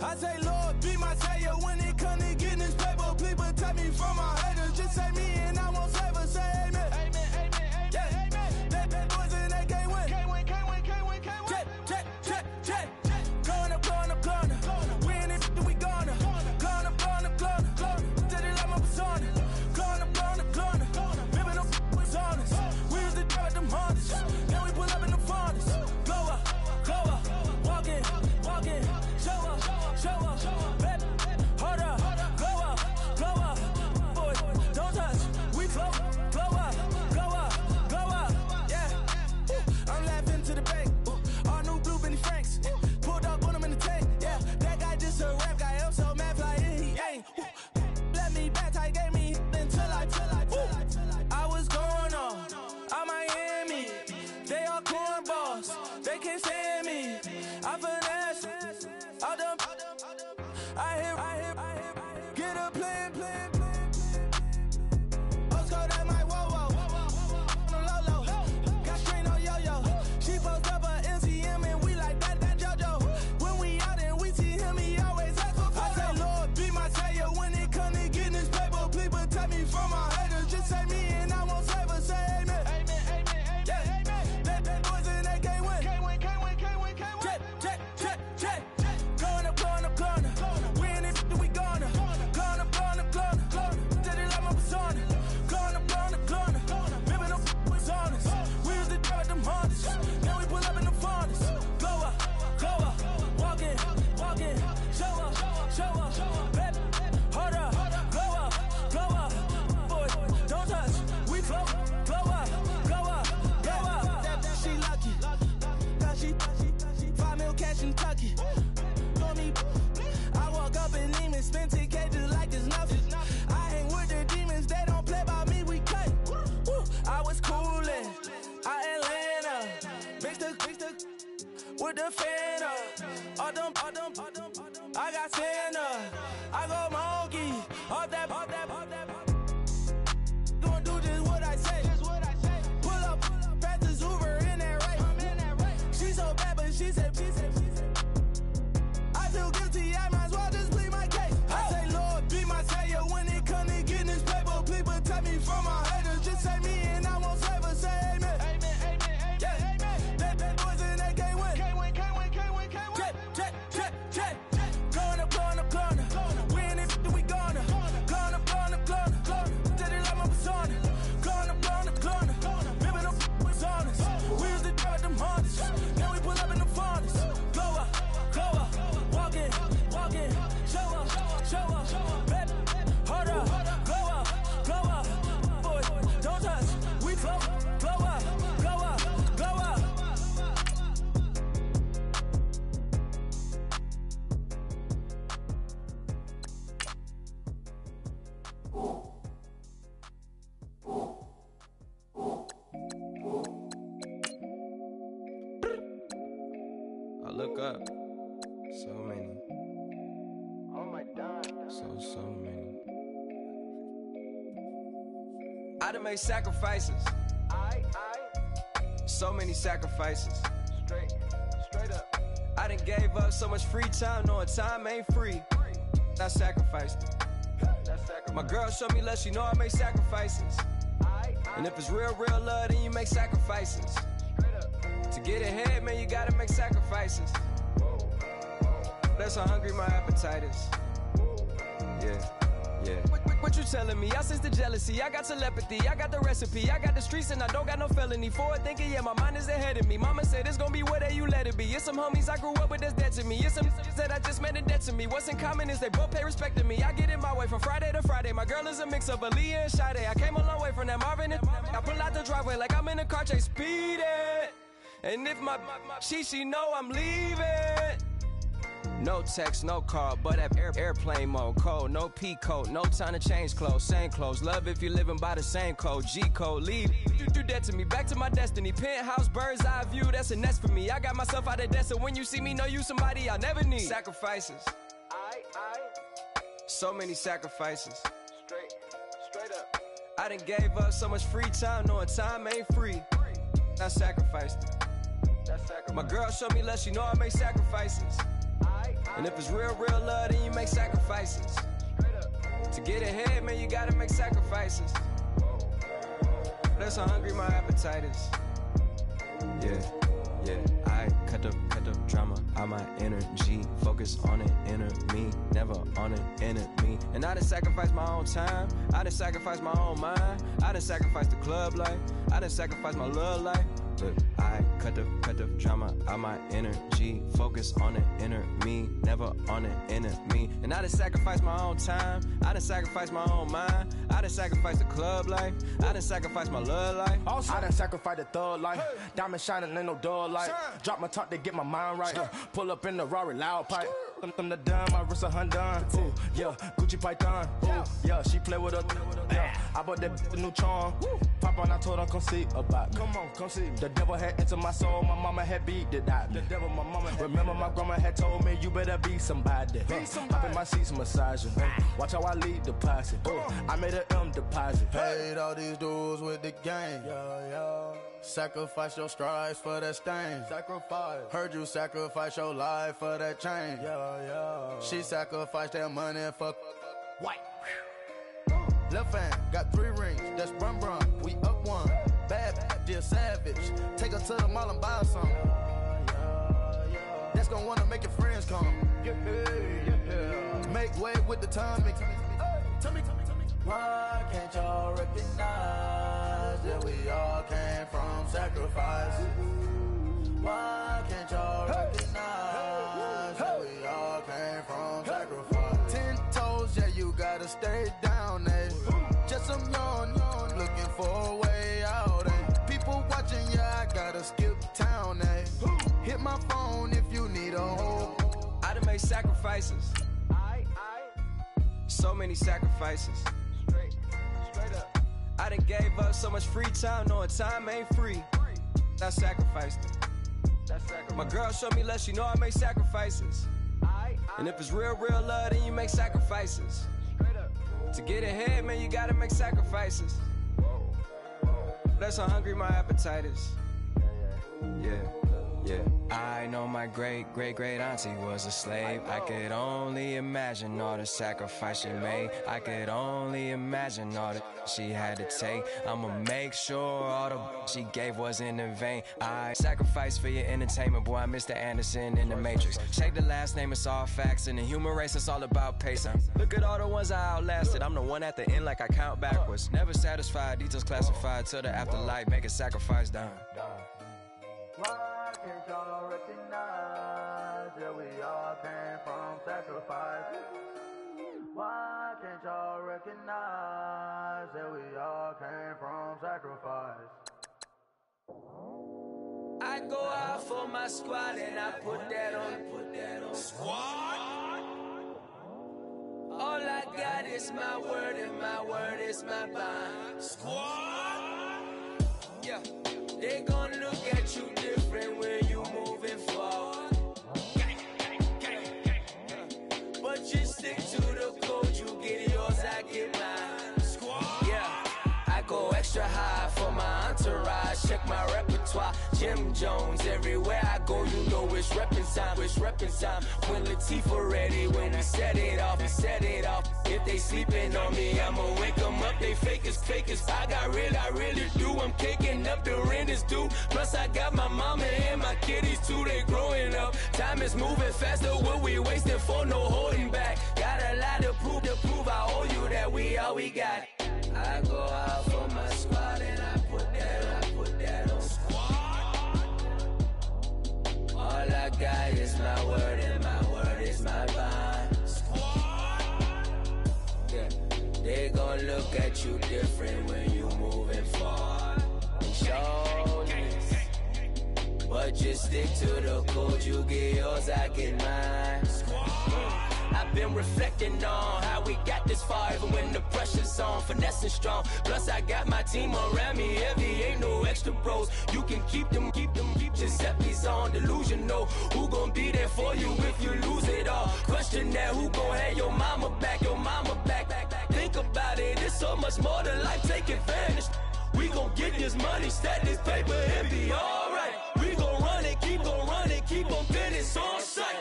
I say, Lord, be my savior when it comes to getting this paper. Please protect me from my haters. Just say me and I won't favor. Say amen. Amen, amen, yeah. Amen. That boys and they can't win. Can't win. Check. Going up. Win it, we gonna. Gonna. Did it like my persona. Gonna. Ripping up was honest. We used to drive them Hondas. Then we pull up in the Fondas. Glow up. Walking. Show up. Baby, hold up. Glow up. Boy, don't touch. We float. Glow up. Yeah. I'm laughing to the bank. All new blue Benny Franks. Pulled up on him in the tank. Yeah, that guy just a rap guy. I'm so mad fly in, he ain't. Let me back, I gave me until I was going on. I'm Miami. They all cornballs. They can't stand me. I finesse. All them. I hear. Get a plan. Let's go that with the fan up. All them, I got Santa. I go monkey. All that. Gonna do just what I say. Pull up, fastest Uber in that race. She so bad, but she said. I feel guilty, I might as well just plead my case. I say, Lord, be my savior when it come to getting this paper. Please protect me from my haters. Just say me and I won't save her. Say amen. Yeah. That boys and they can't win. Check. Going up. We in it, we gonna. Going up. Till they like my persona. Going up. Ripping up was honest. We used to drop them hunters. Now we pull up in the furnace. Glow up. Walking. Show up. Baby, hold up. Glow up. Boys, don't touch. We flow up. I look up, so many. Oh my God. So many. I done made sacrifices. So many sacrifices. Straight up. I done gave up so much free time, knowing time ain't free. I sacrificed it. My girl showed me love, she know I make sacrifices. And if it's real love, then you make sacrifices. To get ahead, man, you gotta make sacrifices. That's how hungry my appetite is. Yeah. What you telling me? I sense the jealousy, I got telepathy, I got the recipe, I got the streets and I don't got no felony. Forward thinking, yeah, my mind is ahead of me. Mama said it's gonna be whatever you let it be. It's some homies I grew up with that's dead to me. It's some that I just met in debt to me. What's in common is they both pay respect to me. I get in my way from Friday to Friday. My girl is a mix of Aaliyah and Sade. I came a long way from that Marvin and I pull out the driveway like I'm in a car chase speeding. And if my she know I'm leaving. No text, no call, but at airplane mode. Cold, no P code, no time to change clothes. Same clothes, love if you're living by the same code. G code, leave. You do that to me, back to my destiny. Penthouse, bird's eye view, that's a nest for me. I got myself out of debt, so when you see me, know you somebody I'll never need. Sacrifices. So many sacrifices. Straight up. I done gave up so much free time, knowing time ain't free. I sacrificed it. My girl showed me love, she know I make sacrifices. And if it's real love, then you make sacrifices. To get ahead, man, you gotta make sacrifices. That's how hungry my appetite is. Yeah. I cut the drama out my energy. Focus on an inner me, never on an enemy. And I done sacrificed my own time. I done sacrificed my own mind. I done sacrificed the club life. I done sacrificed my love life. But I cut the drama out my energy. Focus on an inner me, never on an enemy. And I done sacrificed my own time. I done sacrificed my own mind. I done sacrificed the club life. I done sacrificed my love life. Also, I done sacrificed the thug life. Diamond shining, ain't no dull light. Drop my top to get my mind right. Pull up in the Rari loud pipe. I'm the dime, my wrist a Hyundai. Ooh, yeah, Gucci Python. Ooh, yeah, she play with her. Yeah, I bought that new charm. Pop on, I told her come see about. Come on, come see. The devil had entered my soul, my mama had beat the die. The devil, my mama. Remember, my grandma had told me you better be somebody. Hop in my seats, massaging. Watch how I lead the posse. I made an M deposit. Paid all these dudes with the game. Sacrifice your strides for that stain. Sacrifice. Heard you sacrifice your life for that change. She sacrificed that money for white. Left hand got 3 rings. That's brum. We up one. Bad, dear savage. Take her to the mall and buy something. That's gonna wanna make your friends come. Make way with the timing. Tell me. Why can't y'all recognize that we all came from sacrifice? Why can't y'all recognize that we all came from sacrifice? 10 toes, yeah, you gotta stay down, eh? Just some yawn, looking for a way out, eh? People watching, yeah, I gotta skip town, eh? Hit my phone if you need a home. I done made sacrifices. So many sacrifices. Straight up. I done gave up so much free time, knowing time ain't free. I sacrificed it. My girl showed me love, she know I make sacrifices. And if it's real love, then you make sacrifices. To get ahead, man, you gotta make sacrifices. That's how hungry my appetite is. Yeah. I know my great auntie was a slave. I could only imagine all the sacrifice she made. I could only imagine all that she had to take. I'ma make sure all the she gave wasn't in vain. I sacrifice for your entertainment, boy. I'm Mr. Anderson in the Matrix. Shake the last name, it's all facts. In the human race, it's all about pacing. Look at all the ones I outlasted. I'm the one at the end like I count backwards. Never satisfied, details classified till the afterlife. Make a sacrifice done. Why can't y'all recognize that we all came from sacrifice? Why can't y'all recognize that we all came from sacrifice? I go out for my squad and I put that on. Squad? All I got is my word and my word is my bond. Squad? Yeah. They gon' look at you different when you moving forward. But you stick to the code, you get yours, I get mine. Squad. Yeah, I go extra high for my entourage. Check my repertoire, Jim Jones. Everywhere I go, you know it's reppin' time. When Latifah ready, when we set it off. If they sleeping on me, I'ma wake them up. They fakers. I really do. I'm caking up, the rent is due. Plus I got my mama and my kiddies too, they growing up. Time is moving faster, what we wasting for, no holding back. Got a lot to prove, I owe you that we all we got. I go out for my squad and I put that on. Squad. All I got is my word and my word is my bond. Squad. Yeah, they gon' look at you different when you moving forward. And show this. But just stick to the code, you get yours, I get mine. I've been reflecting on how we got this far, even when the pressure's on, finessing strong. Plus I got my team around me heavy, ain't no extra bros. You can keep them. Giuseppe's on delusional. Who gon' be there for you if you lose it all? Question that, who gon' have your mama back? Think about it, it's so much more to life, take advantage. We gon' get this money, stack this paper, and be alright. We gon' run it, keep on finish on sight.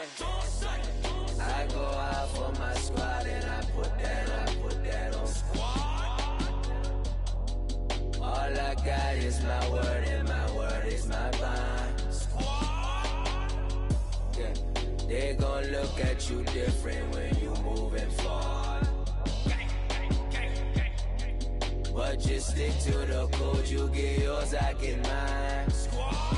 I go out for my squad and I put that on. Squad. All I got is my word and my word is my bond. Squad. Yeah, they gon' look at you different when you moving forward. But just stick to the code, you get yours, I get mine. Squad.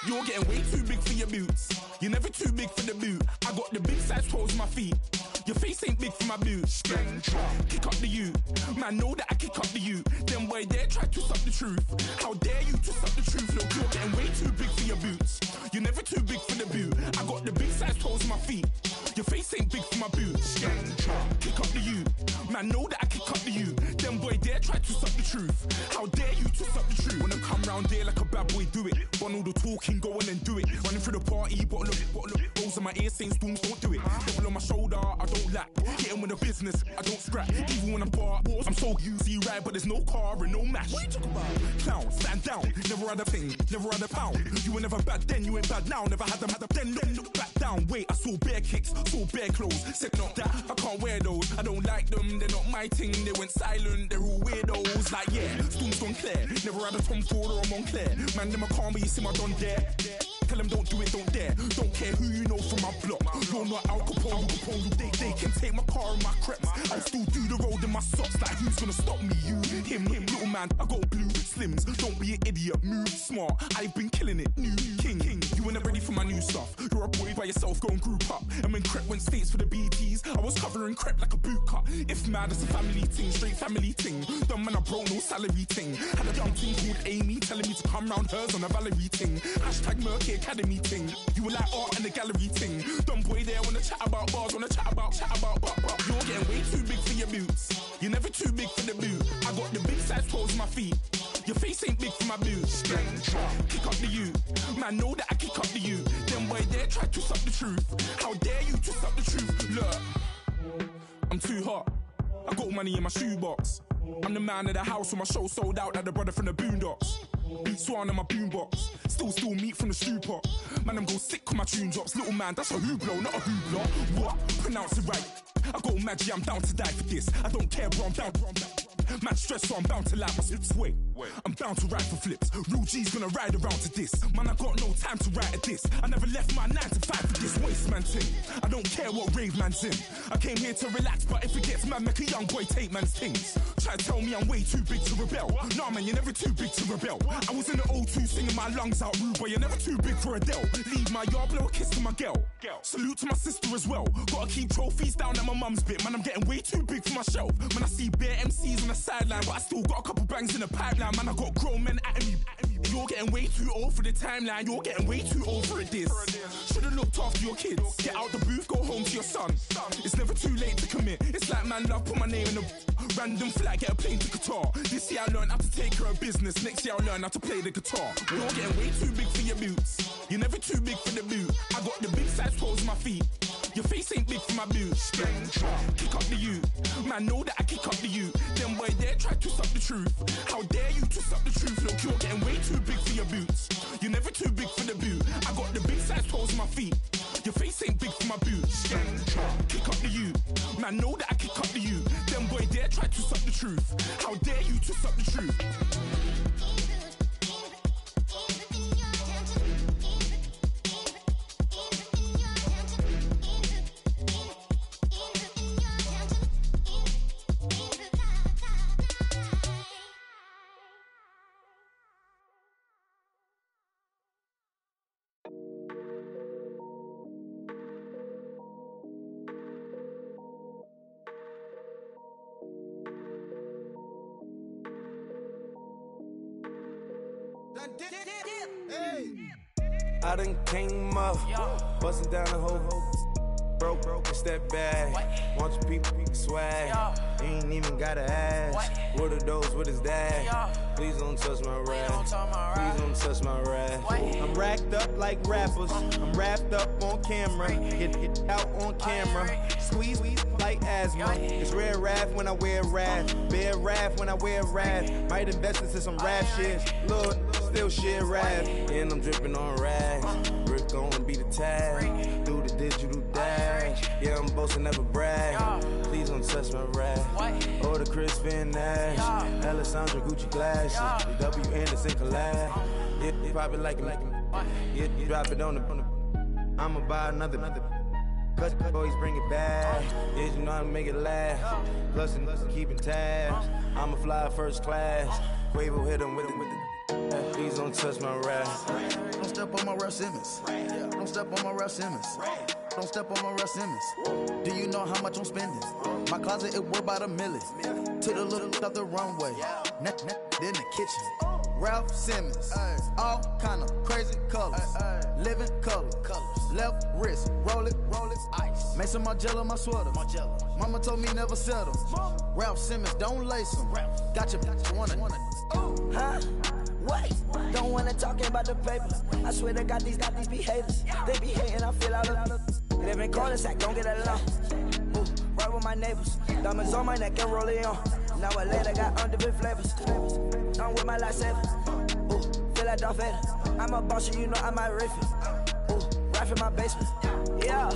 You're getting way too big for your boots. You're never too big for the boot. I got the big size toes on my feet. Your face ain't big for my boots. Kick up the you. Man, know that I kick up the you. Them boy there try to suck the truth. How dare you to suck the truth? Look, you're getting way too big for your boots. You're never too big for the boot. I got the big size toes on my feet. Your face ain't big for my boots. Kick up the you. Man, know that I kick up the you. Them boy there try to suck the truth. How dare you to suck the truth? Wanna come round there like a bad boy, do it. Want all the talking, go on and do it. Running through the party, bottle up. Rolls in my ear saying storms, don't do it. Devil on my shoulder, I don't lack. Getting with the business, I don't scrap. Even when I'm bar, I'm so you see right, but there's no car and no match. What you talking about? Clown, stand down. Never had a thing, never had a pound. You were never bad then, you ain't bad now. Never had them, then look back down. Wait, I saw bare kicks, saw bare clothes. Said not that, I can't wear those. I don't like them, they're not my thing. They went silent, they're all little weirdos. Like, yeah, storm's gone clear. Never had a Tom Ford or a Montclair. Man, them a calm, but you see my don there. Tell them don't do it, don't dare. Don't care who you know from my block. You're not Al Capone, They can take my car and my crepes. I'll still do the road in my socks. Like, who's gonna stop me? You, him, little man. I got blue slims. Don't be an idiot, move smart. I've been killing it, new king. You ain't ready for my new stuff. You're a boy by yourself, go and group up. And when Crep went states for the BTs, I was covering Crep like a boot cut. If mad, it's a family ting, straight family ting. Dumb man, I broke no salary ting. Had a young ting called Amy telling me to come round hers on a Valerie ting. Hashtag Murky Academy ting. You were like art and the gallery ting. Dumb boy there wanna chat about bars, wanna chat about. You're getting way too big for your boots. You're never too big for the boot. I got the big size toes on my feet. Your face ain't big for my boots. Kick up the you. Man, know that I kick up the you. Them boy there try to suck the truth. How dare you to suck the truth? Look, I'm too hot. I got money in my shoebox. I'm the man of the house when my show sold out like the brother from the Boondocks. Beat Swan in my boombox. Still meat from the stew pot. Man, I'm go sick when my tune drops. Little man, that's a hooplo, not a hoopla. What? Pronounce it right. I go Maggie, I'm down to die for this. I don't care, bro, I'm down. Man stressed, so I'm bound to like my slips. Wait, I'm bound to ride for flips. Real G's gonna ride around to this. Man, I got no time to write at this. I never left my 9 to 5 for this waste man thing. I don't care what rave man's in. I came here to relax, but if it gets mad, make a young boy take man's things. Try to tell me I'm way too big to rebel. Nah, man, you're never too big to rebel. I was in the O2 singing my lungs out rude, but you're never too big for Adele. Leave my yard, blow a kiss to my girl. Salute to my sister as well. Gotta keep trophies down at my mum's bit. Man, I'm getting way too big for my shelf. When I see bare MCs on the sideline, but I still got a couple bangs in the pipeline. Man, I got grown men at me. You're getting way too old for the timeline. You're getting way too old for a diss. Should've looked after your kids. Get out the booth, go home to your son. It's never too late to commit. It's like man love, put my name in a random flag, get a plane to Qatar. This year I learned how to take care of business. Next year I'll learn how to play the guitar. You're getting way too big for your boots. You're never too big for the boot. I got the big size toes on my feet. Your face ain't big for my boots. Kick up the you. Man, know that I kick up the you. Them boy there try to suck the truth. How dare you to suck the truth? Look, you're getting way too big for your boots. You're never too big for the boot. I got the big size toes on my feet. Your face ain't big for my boots. Kick up the you. Man, know that I kick up the you. Them boy there try to suck the truth. How dare you to suck the truth? I done came up, bustin' down the whole broke, it's that bag. Want your people swag, you ain't even gotta ask. What are those, what is that? Please don't touch my rap, please don't touch my rap. I'm racked up like rappers, I'm wrapped up on camera. Get out on camera, squeeze like asthma. It's rare wrath when I wear wrath, bare wrath when I wear wrath. Might invest into some rap shit, look, still shit rap. And I'm dripping on rags, Rick gonna be the tag. Do the digital dash, yeah, I'm boasting, never brag. Please don't touch my rap, or the Chris Finn Nash, Alessandra Gucci glasses, the W Anderson collab. Yeah, you pop it like it, yeah, you drop it on the. I'ma buy another. Cause boys bring it back. Yeah, you know how to make it last. Plus and keeping tabs. I'ma fly first class. Quavo hit him with it. Please don't touch my rap. Don't step on my Ralph Simmons. Don't step on my Ralph Simmons. Don't step on my Ralph Simmons. Do you know how much I'm spending? My closet, it worth about $1 million. To the little out the runway. In the kitchen. Ralph Simmons. All kind of crazy colors. Living color. Left wrist. Roll it. Ice. Make some Margiela my sweater. Mama told me never settle. Ralph Simmons, don't lace him. Got your wanna. Huh? What? Don't wanna talk about the paper. I swear to God, these be haters. They be hating, I feel out of. Live in cul-de-sac, don't get along. Ooh, right with my neighbors. Diamonds on my neck and roll it on. Now I later got underbit flavors. I'm with my lifesaver. Ooh, feel like Darth Vader. I'm a boss, you know I might riff it. Ooh, right in my basement. Yeah.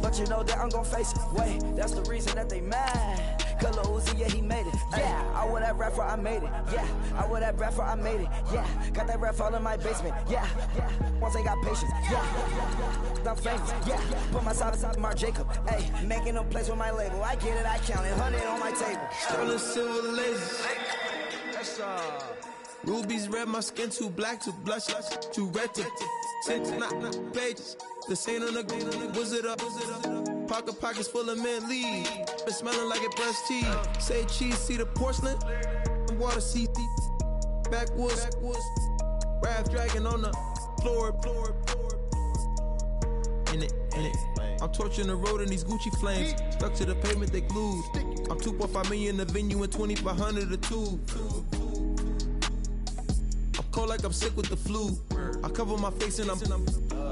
But you know that I'm gon' face it. Wait, that's the reason that they mad. Color Uzi, yeah, he made it. Yeah, I wear that rapper, I made it. Yeah, I wear that rapper, I made it. Yeah, got that rap all in my basement. Yeah, once I got patience. Yeah, I'm famous. Yeah, put myself inside Marc Jacob. Hey, making a place with my label. I get it, I count it. 100 on my table. Stolen silver lasers. Rubies red, my skin too black to blush, too red to tint, not pages. The saint on the wizard up. Pockets full of mint leaves. It's smelling like it brushed teeth. Say cheese, see the porcelain. Water, see backwoods. Raft dragging on the floor. In it. I'm torching the road in these Gucci flames. Stuck to the pavement, they glued. I'm 2.5 million the venue and 2,500 a tube. I'm cold like I'm sick with the flu. I cover my face and I'm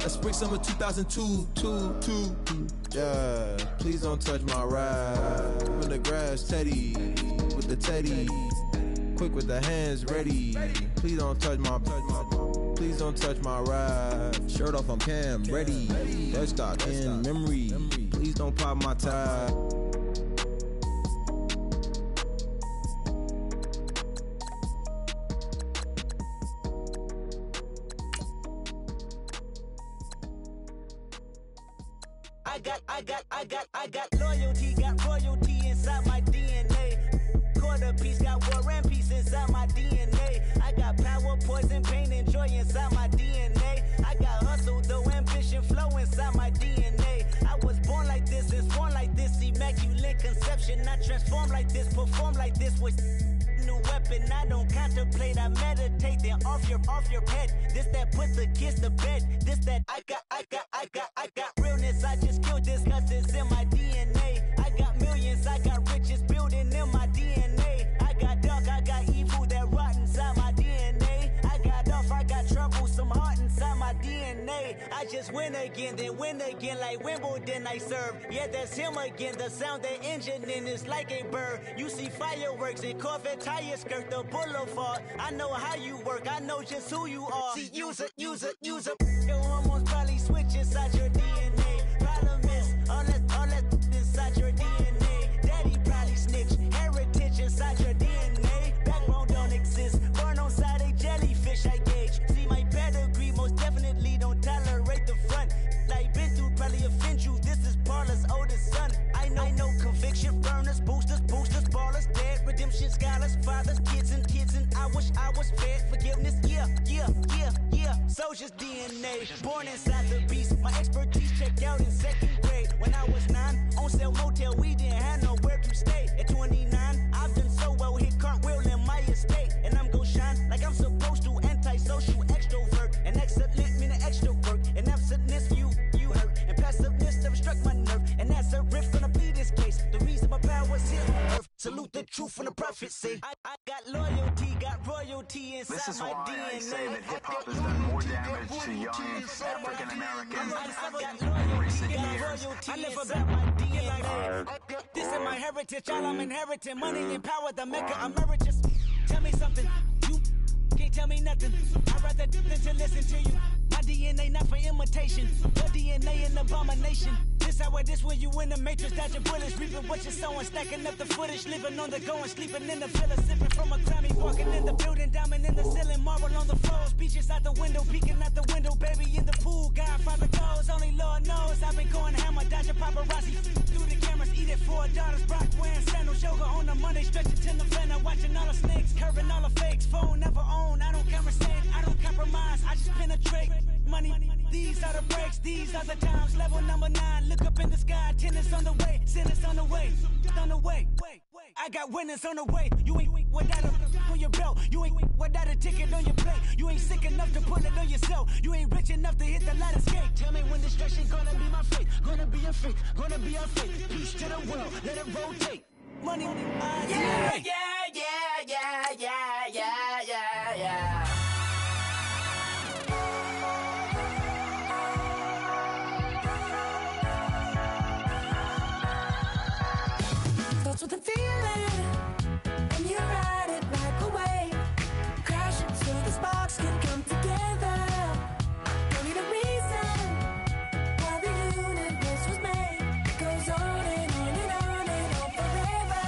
spring summer 2002. Yeah, please don't touch my ride. In the grass, Teddy, with the Teddy. Quick with the hands ready. Please don't touch my ride. Shirt off, I'm Cam, ready. Desktop in memory. Please don't pop my tie. I got loyalty, got royalty inside my DNA. Quarter piece, got war and peace inside my DNA. I got power, poison, pain, and joy inside my DNA. I got hustle, though, ambition, flow inside my DNA. I was born like this and sworn like this, immaculate conception. I transform like this, perform like this with new weapon. I don't contemplate, I meditate, then off your head. This that put the kids to bed. This that I got realness. I just killed this cause it's in my DNA. I got millions, I got riches building in my DNA. I got dark, I got evil that rot inside my DNA. I got off, I got trouble, some heart inside my DNA. I just win again, then win again like Wimbledon I serve. Yeah, that's him again, the sound that engine in is like a bird. You see fireworks and Corvette tires skirt the boulevard. I know how you work, I know just who you are. See, use it. Your hormones probably switch inside your DNA. Problem is, all that inside your DNA. Daddy probably snitch, heritage inside your DNA. Backbone don't exist, born on side a jellyfish I gauge. See my pedigree, most definitely don't tolerate the front. Like been through, probably offend you, this is Paula's oldest son. I know conviction, burners, boosters, ballers, dead, redemption, scholars, fathers, kids and I wish I was fed forgiveness, yeah. Soldier's DNA, born inside the beast. My expertise checked out in 2nd grade. When I was 9, on sale motel, we didn't have nowhere to stay. At 29, I've done so well, hit cartwheel in my estate. And I'm gon' shine like I'm supposed to, antisocial extrovert. And excellent meaning extra work. And absentness, you hurt. And passiveness never struck my nerve. And that's a riff gonna be this case. The reason my power's here on earth. Salute the truth from the prophecy. I got loyalty, got royalty inside this is my why DNA. I say that hip-hop has done more damage to young African Americans in recent years. I live about my DNA. This is my heritage, all I'm inheriting. Money and power, the maker emeritus. Tell me something, you can't tell me nothing. I'd rather do than to listen to you. My DNA not for imitation, your DNA an abomination. This how it is when you in the matrix, dodging bullets, reaping what you're sowing, stacking up the footage, living on the go and sleeping in the villa, sipping from a Grammy, walking in the building, diamond in the ceiling, marble on the floors, beaches out the window, peeking out the window, baby in the pool, Godfather goes, only Lord knows. I've been going hammer, dodging paparazzi through the cameras, eating 4 daughters, Brock wearing sandals, yoga on the Monday, stretching to November, watching all the snakes, curving all the fakes, phone never own, I don't conversate, I don't compromise, I just penetrate. Money, these are the breaks, these are the times. Level number 9, look up in the sky. Tennis on the way, sinners on the way, I got winners on the way. You ain't without a on your belt. You ain't without a ticket on your plate. You ain't sick enough to put it on yourself. You ain't rich enough to hit the ladder skate. Tell me when destruction gonna be my fate. Gonna be a fate, gonna be our fate. Peace to the world, let it rotate. Money, yeah. Starts with a feeling, and you ride it like a wave. Crashing so the sparks can come together. Don't need a reason why the universe was made. It goes on and on and on and on forever.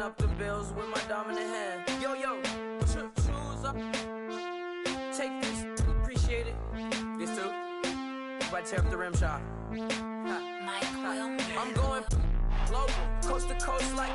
up the bills with my dominant hand. Yo, choose up. Take this, appreciate it. This too. If I tear up the rim shot. I'm going global, coast to coast like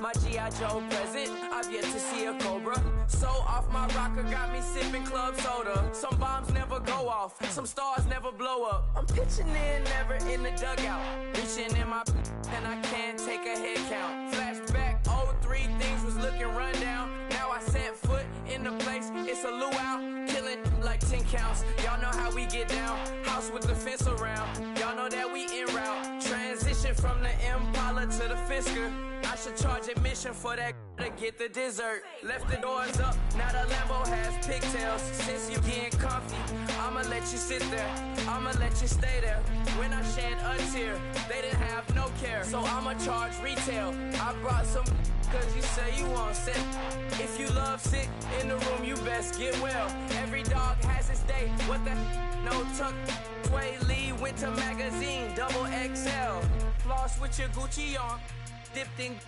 my G.I. Joe present. I've yet to see a Cobra. So off my rocker got me sipping club soda. Some bombs never go off, some stars never blow up. I'm pitching in, never in the dugout. Reaching in my and I can't take a head count. Flashback, 03, things was looking rundown. Now I set foot in the place, it's a luau. Killing like 10 counts, y'all know how we get down. House with the fence around, y'all know that we en route. Transition from the Impala to the Fisker. I should charge admission for that to get the dessert. Left the doors up, now the Lambo has pigtails. Since you getting comfy, I'ma let you sit there, I'ma let you stay there. When I shed a tear, they didn't have no care, so I'ma charge retail. I brought some cause you say you want sick. If you love sick in the room, you best get well. Every dog has its day, what the no tuck. Sway Lee, Winter Magazine, double XL. Floss with your Gucci on, dipped in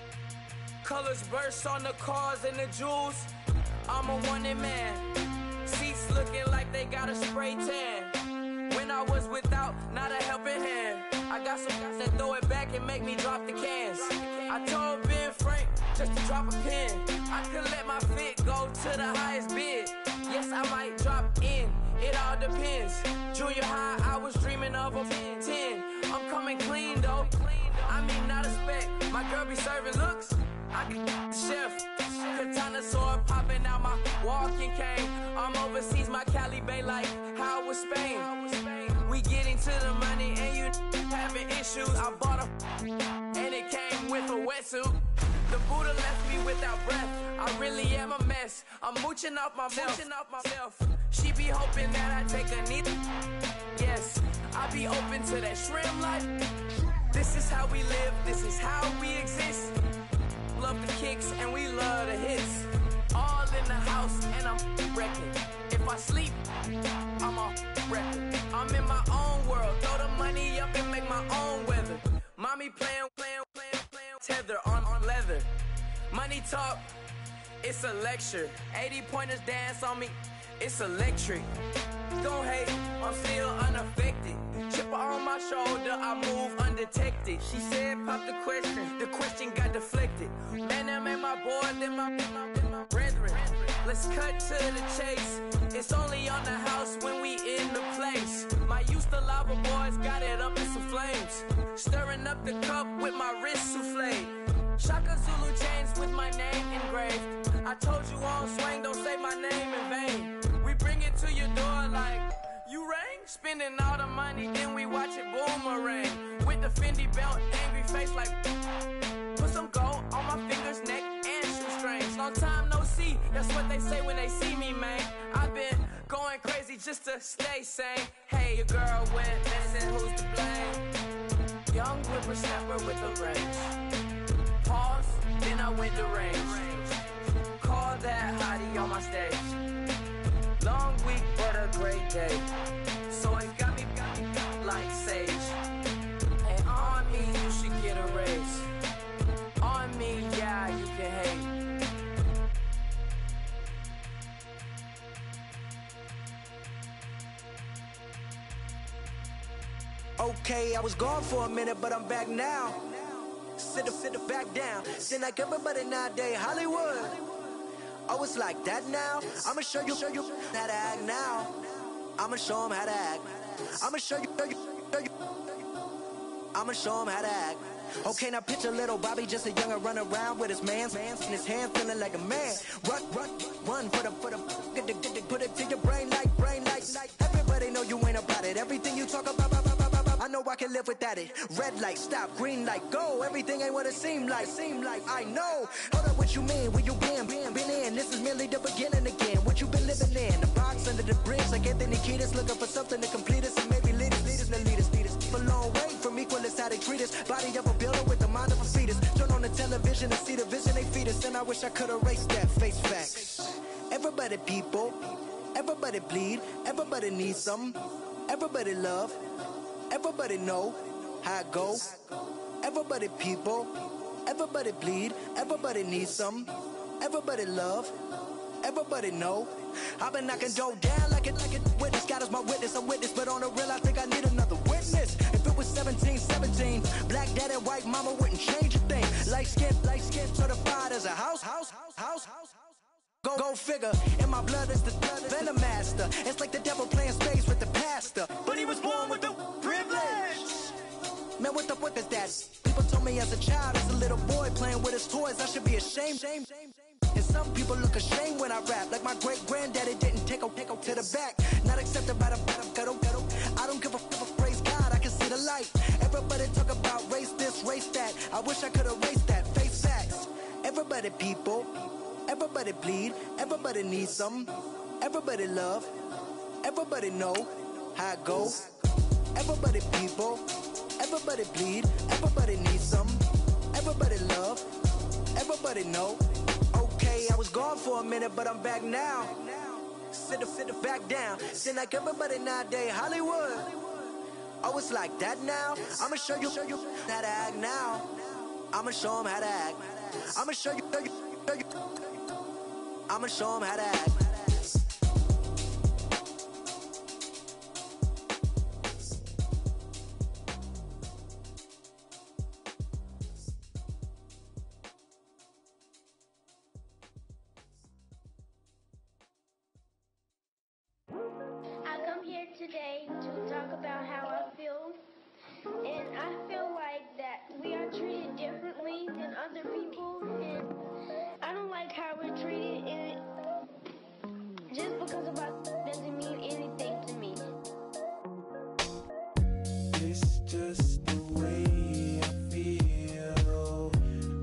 colors burst on the cars and the jewels. I'm a wanted man, seats looking like they got a spray tan. When I was without, not a helping hand. I got some guys that throw it back and make me drop the cans. I told Ben Frank just to drop a pin. I could let my fit go to the highest bid. Yes, I might drop in, it all depends. Junior high, I was dreaming of a 10. I'm coming clean though, I mean not a spec. My girl be serving looks, I can the chef. Katana sword popping out my walking cane. I'm overseas, my Cali Bay like how was Spain. We getting to the money and you having issues. I bought a and it came with a wetsuit. The Buddha left me without breath. I really am a mess. I'm mooching off myself. She be hoping that I take a knee. Yes, I be open to that shrimp life. This is how we live. This is how we exist. Love the kicks and we love the hits. All in the house and I'm wrecking. If I sleep, I'm a wrecking. I'm in my own world. Throw the money up and make my own weather. Mommy playing tether on leather. Money talk, it's a lecture. 80 pointers dance on me, it's electric. Don't hate, I'm still unaffected. Chipper on my shoulder, I move undetected. She said pop the question got deflected. Man, that made my boy, then my brethren. Let's cut to the chase. It's only on the house when we in the place. My used to lava boys got it up in some flames. Stirring up the cup with my wrist souffle. Shaka Zulu chains with my name engraved. I told you on swing, don't say my name in vain. We bring it to your door like, you rang? Spending all the money, then we watch it boomerang. With the Fendi belt, angry face like, put some gold on my fingers, neck, and shoestrings. Long time no see, that's what they say when they see me, man. I've been going crazy just to stay sane. Hey, your girl went missing, who's to blame? Young whippersnapper with a range. Pause, then I went to range. Call that hottie on my stage. Long week, but a great day. So it got me like sage. And on me, you should get a raise. On me, yeah, you can hate. Okay, I was gone for a minute, but I'm back now. Sit the back down. Seem like everybody nowadays, Hollywood. Oh, it's like that now. I'ma show you how to act now. I'ma show them how to act. I'ma show you. I'ma show them how to act. Okay, now picture little Bobby, just a younger run around with his man's in his hand, feeling like a man. Run for the put it to your brain like. Everybody know you ain't about it. Everything you talk about, I know I can live without it. Red light, stop, green light, go. Everything ain't what it seem like. I know. Hold up, what you mean? Where you been in? This is merely the beginning again. What you been living in? The box under the bridge, like Anthony Kiedis, looking for something to complete us and maybe lead us. A long way from equal is how they treat us. Body of a builder with the mind of a fetus. Turn on the television and see the vision they feed us, and I wish I could erase that. Face facts. Everybody people, everybody bleed, everybody needs something, everybody love, everybody know how it go. Everybody people, Everybody bleed, everybody needs some. Everybody love, everybody know. I've been knocking dough down like it witness. God is my witness, a witness, but on the real, I think I need another witness. If it was 17, black dad and white mama wouldn't change a thing. Light skin, certified as a house. Go figure, in my blood is the venom master. It's like the devil playing space with the pastor. But he was born with the privilege. Man, what the fuck is that? People told me as a child, as a little boy playing with his toys, I should be ashamed. And some people look ashamed when I rap, like my great granddaddy didn't take a to the back. Not accepted by the ghetto. I don't give a praise God, I can see the light. Everybody talk about race this, race that. I wish I could erase that, face facts. Everybody people, everybody bleed, everybody needs some. Everybody love, everybody know how it goes. Everybody people, everybody bleed, everybody needs some. Everybody love, everybody know. Okay, I was gone for a minute, but I'm back now. Sit back down. Seem like everybody nowadays Hollywood. Oh, it's like that now? I'ma show you how to act now. I'ma show them how to act. I'ma show you. I'ma show them how to act. Today to talk about how I feel, and I feel like that we are treated differently than other people, and I don't like how we're treated, and just because of our doesn't mean anything to me. It's just the way I feel.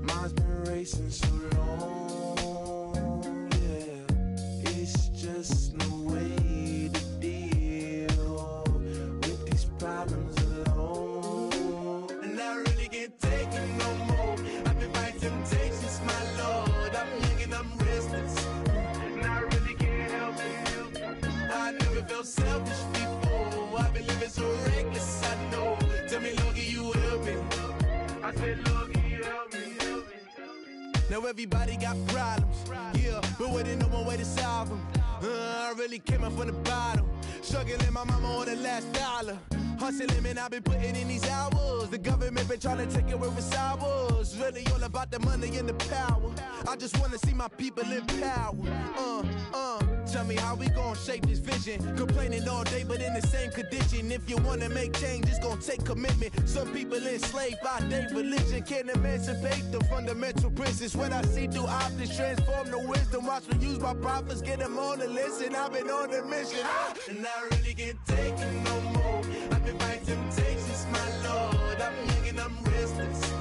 Mine's been racing so long, yeah. It's just no way to problems alone, and I really can't take it no more. I've been fighting temptations, my Lord. I'm young and I'm restless, and I really can't help it. I never felt selfish before. I've been living so reckless, I know. Tell me, Lord, can you help me? I said, Lord, can you help me? Now everybody got problems, yeah, but waiting no one way to solve them. I really came up from the bottom, struggling my mama on the last dollar. Hustling, man, I've been putting in these hours. The government been trying to take away what's ours. Really all about the money and the power. I just want to see my people in power. Tell me how we gon' shape this vision. Complaining all day, but in the same condition. If you wanna make change, it's gon' take commitment. Some people enslaved by their religion can't emancipate the fundamental principles. What I see through optics transform the wisdom. Watch me use my prophets, get them on the list, and I've been on the mission. And I really can't take it no more. I've been fighting temptations, my Lord. I'm young and I'm restless,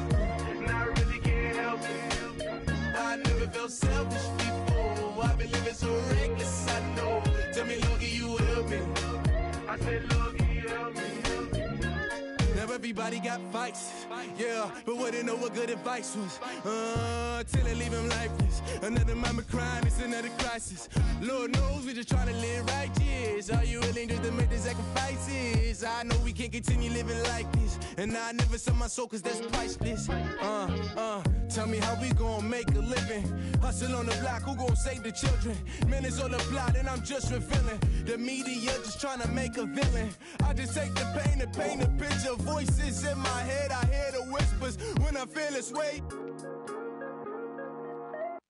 and I really can't help it. I never felt selfish before. I've been living so reckless, I know. Tell me, Lord, can you help me? I said, Lord, can you help me? Now everybody got fights, yeah, but wouldn't know what good advice was. Till it leave him lifeless. Another mama crying, it's another crisis. Lord knows we just trying to live righteous. Are you willing just to make the sacrifices? I know we can't continue living like this, and I never sell my soul cause that's priceless. Tell me how we gon' make a living. Hustle on the block, who gon' save the children? Minutes on the plot and I'm just revealing. The media just trying to make a villain. I just take the pain and paint a picture. Voices in my head, I hear the whispers when I feel this way.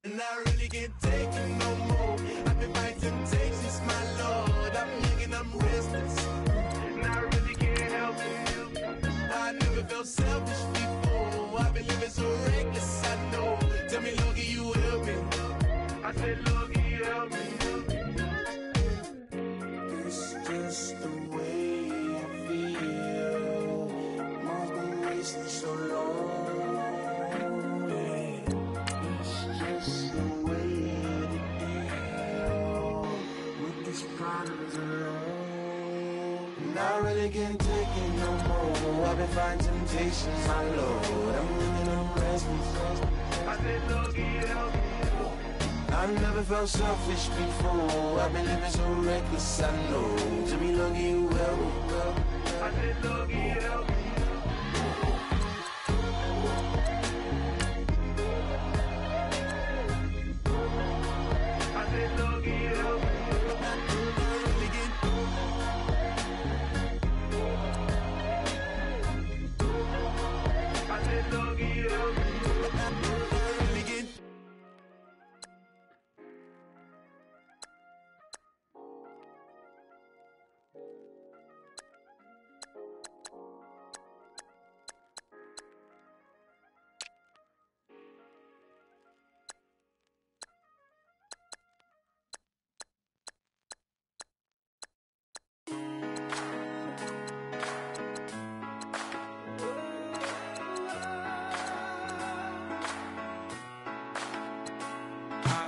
And I really can't take it no more. I've been fighting temptations, my Lord. I'm young and I'm restless, and I really can't help it. I never felt selfish before. I've been living so reckless, I know. Tell me, Lord, can you help me? I said, Lord, can you help me? It's just the way I feel. Mine's been racing so long, yeah. It's just the way to deal with these problems alone. And I really can't take it no more. I've been fighting temptations, my Lord. I'm living on restless. I said, Lord, can you help me? I never felt selfish before. I've been living so reckless, I know. To be lucky you help me. I said, Lord, can you help me?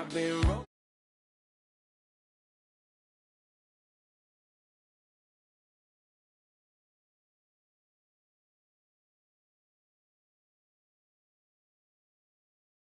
I've been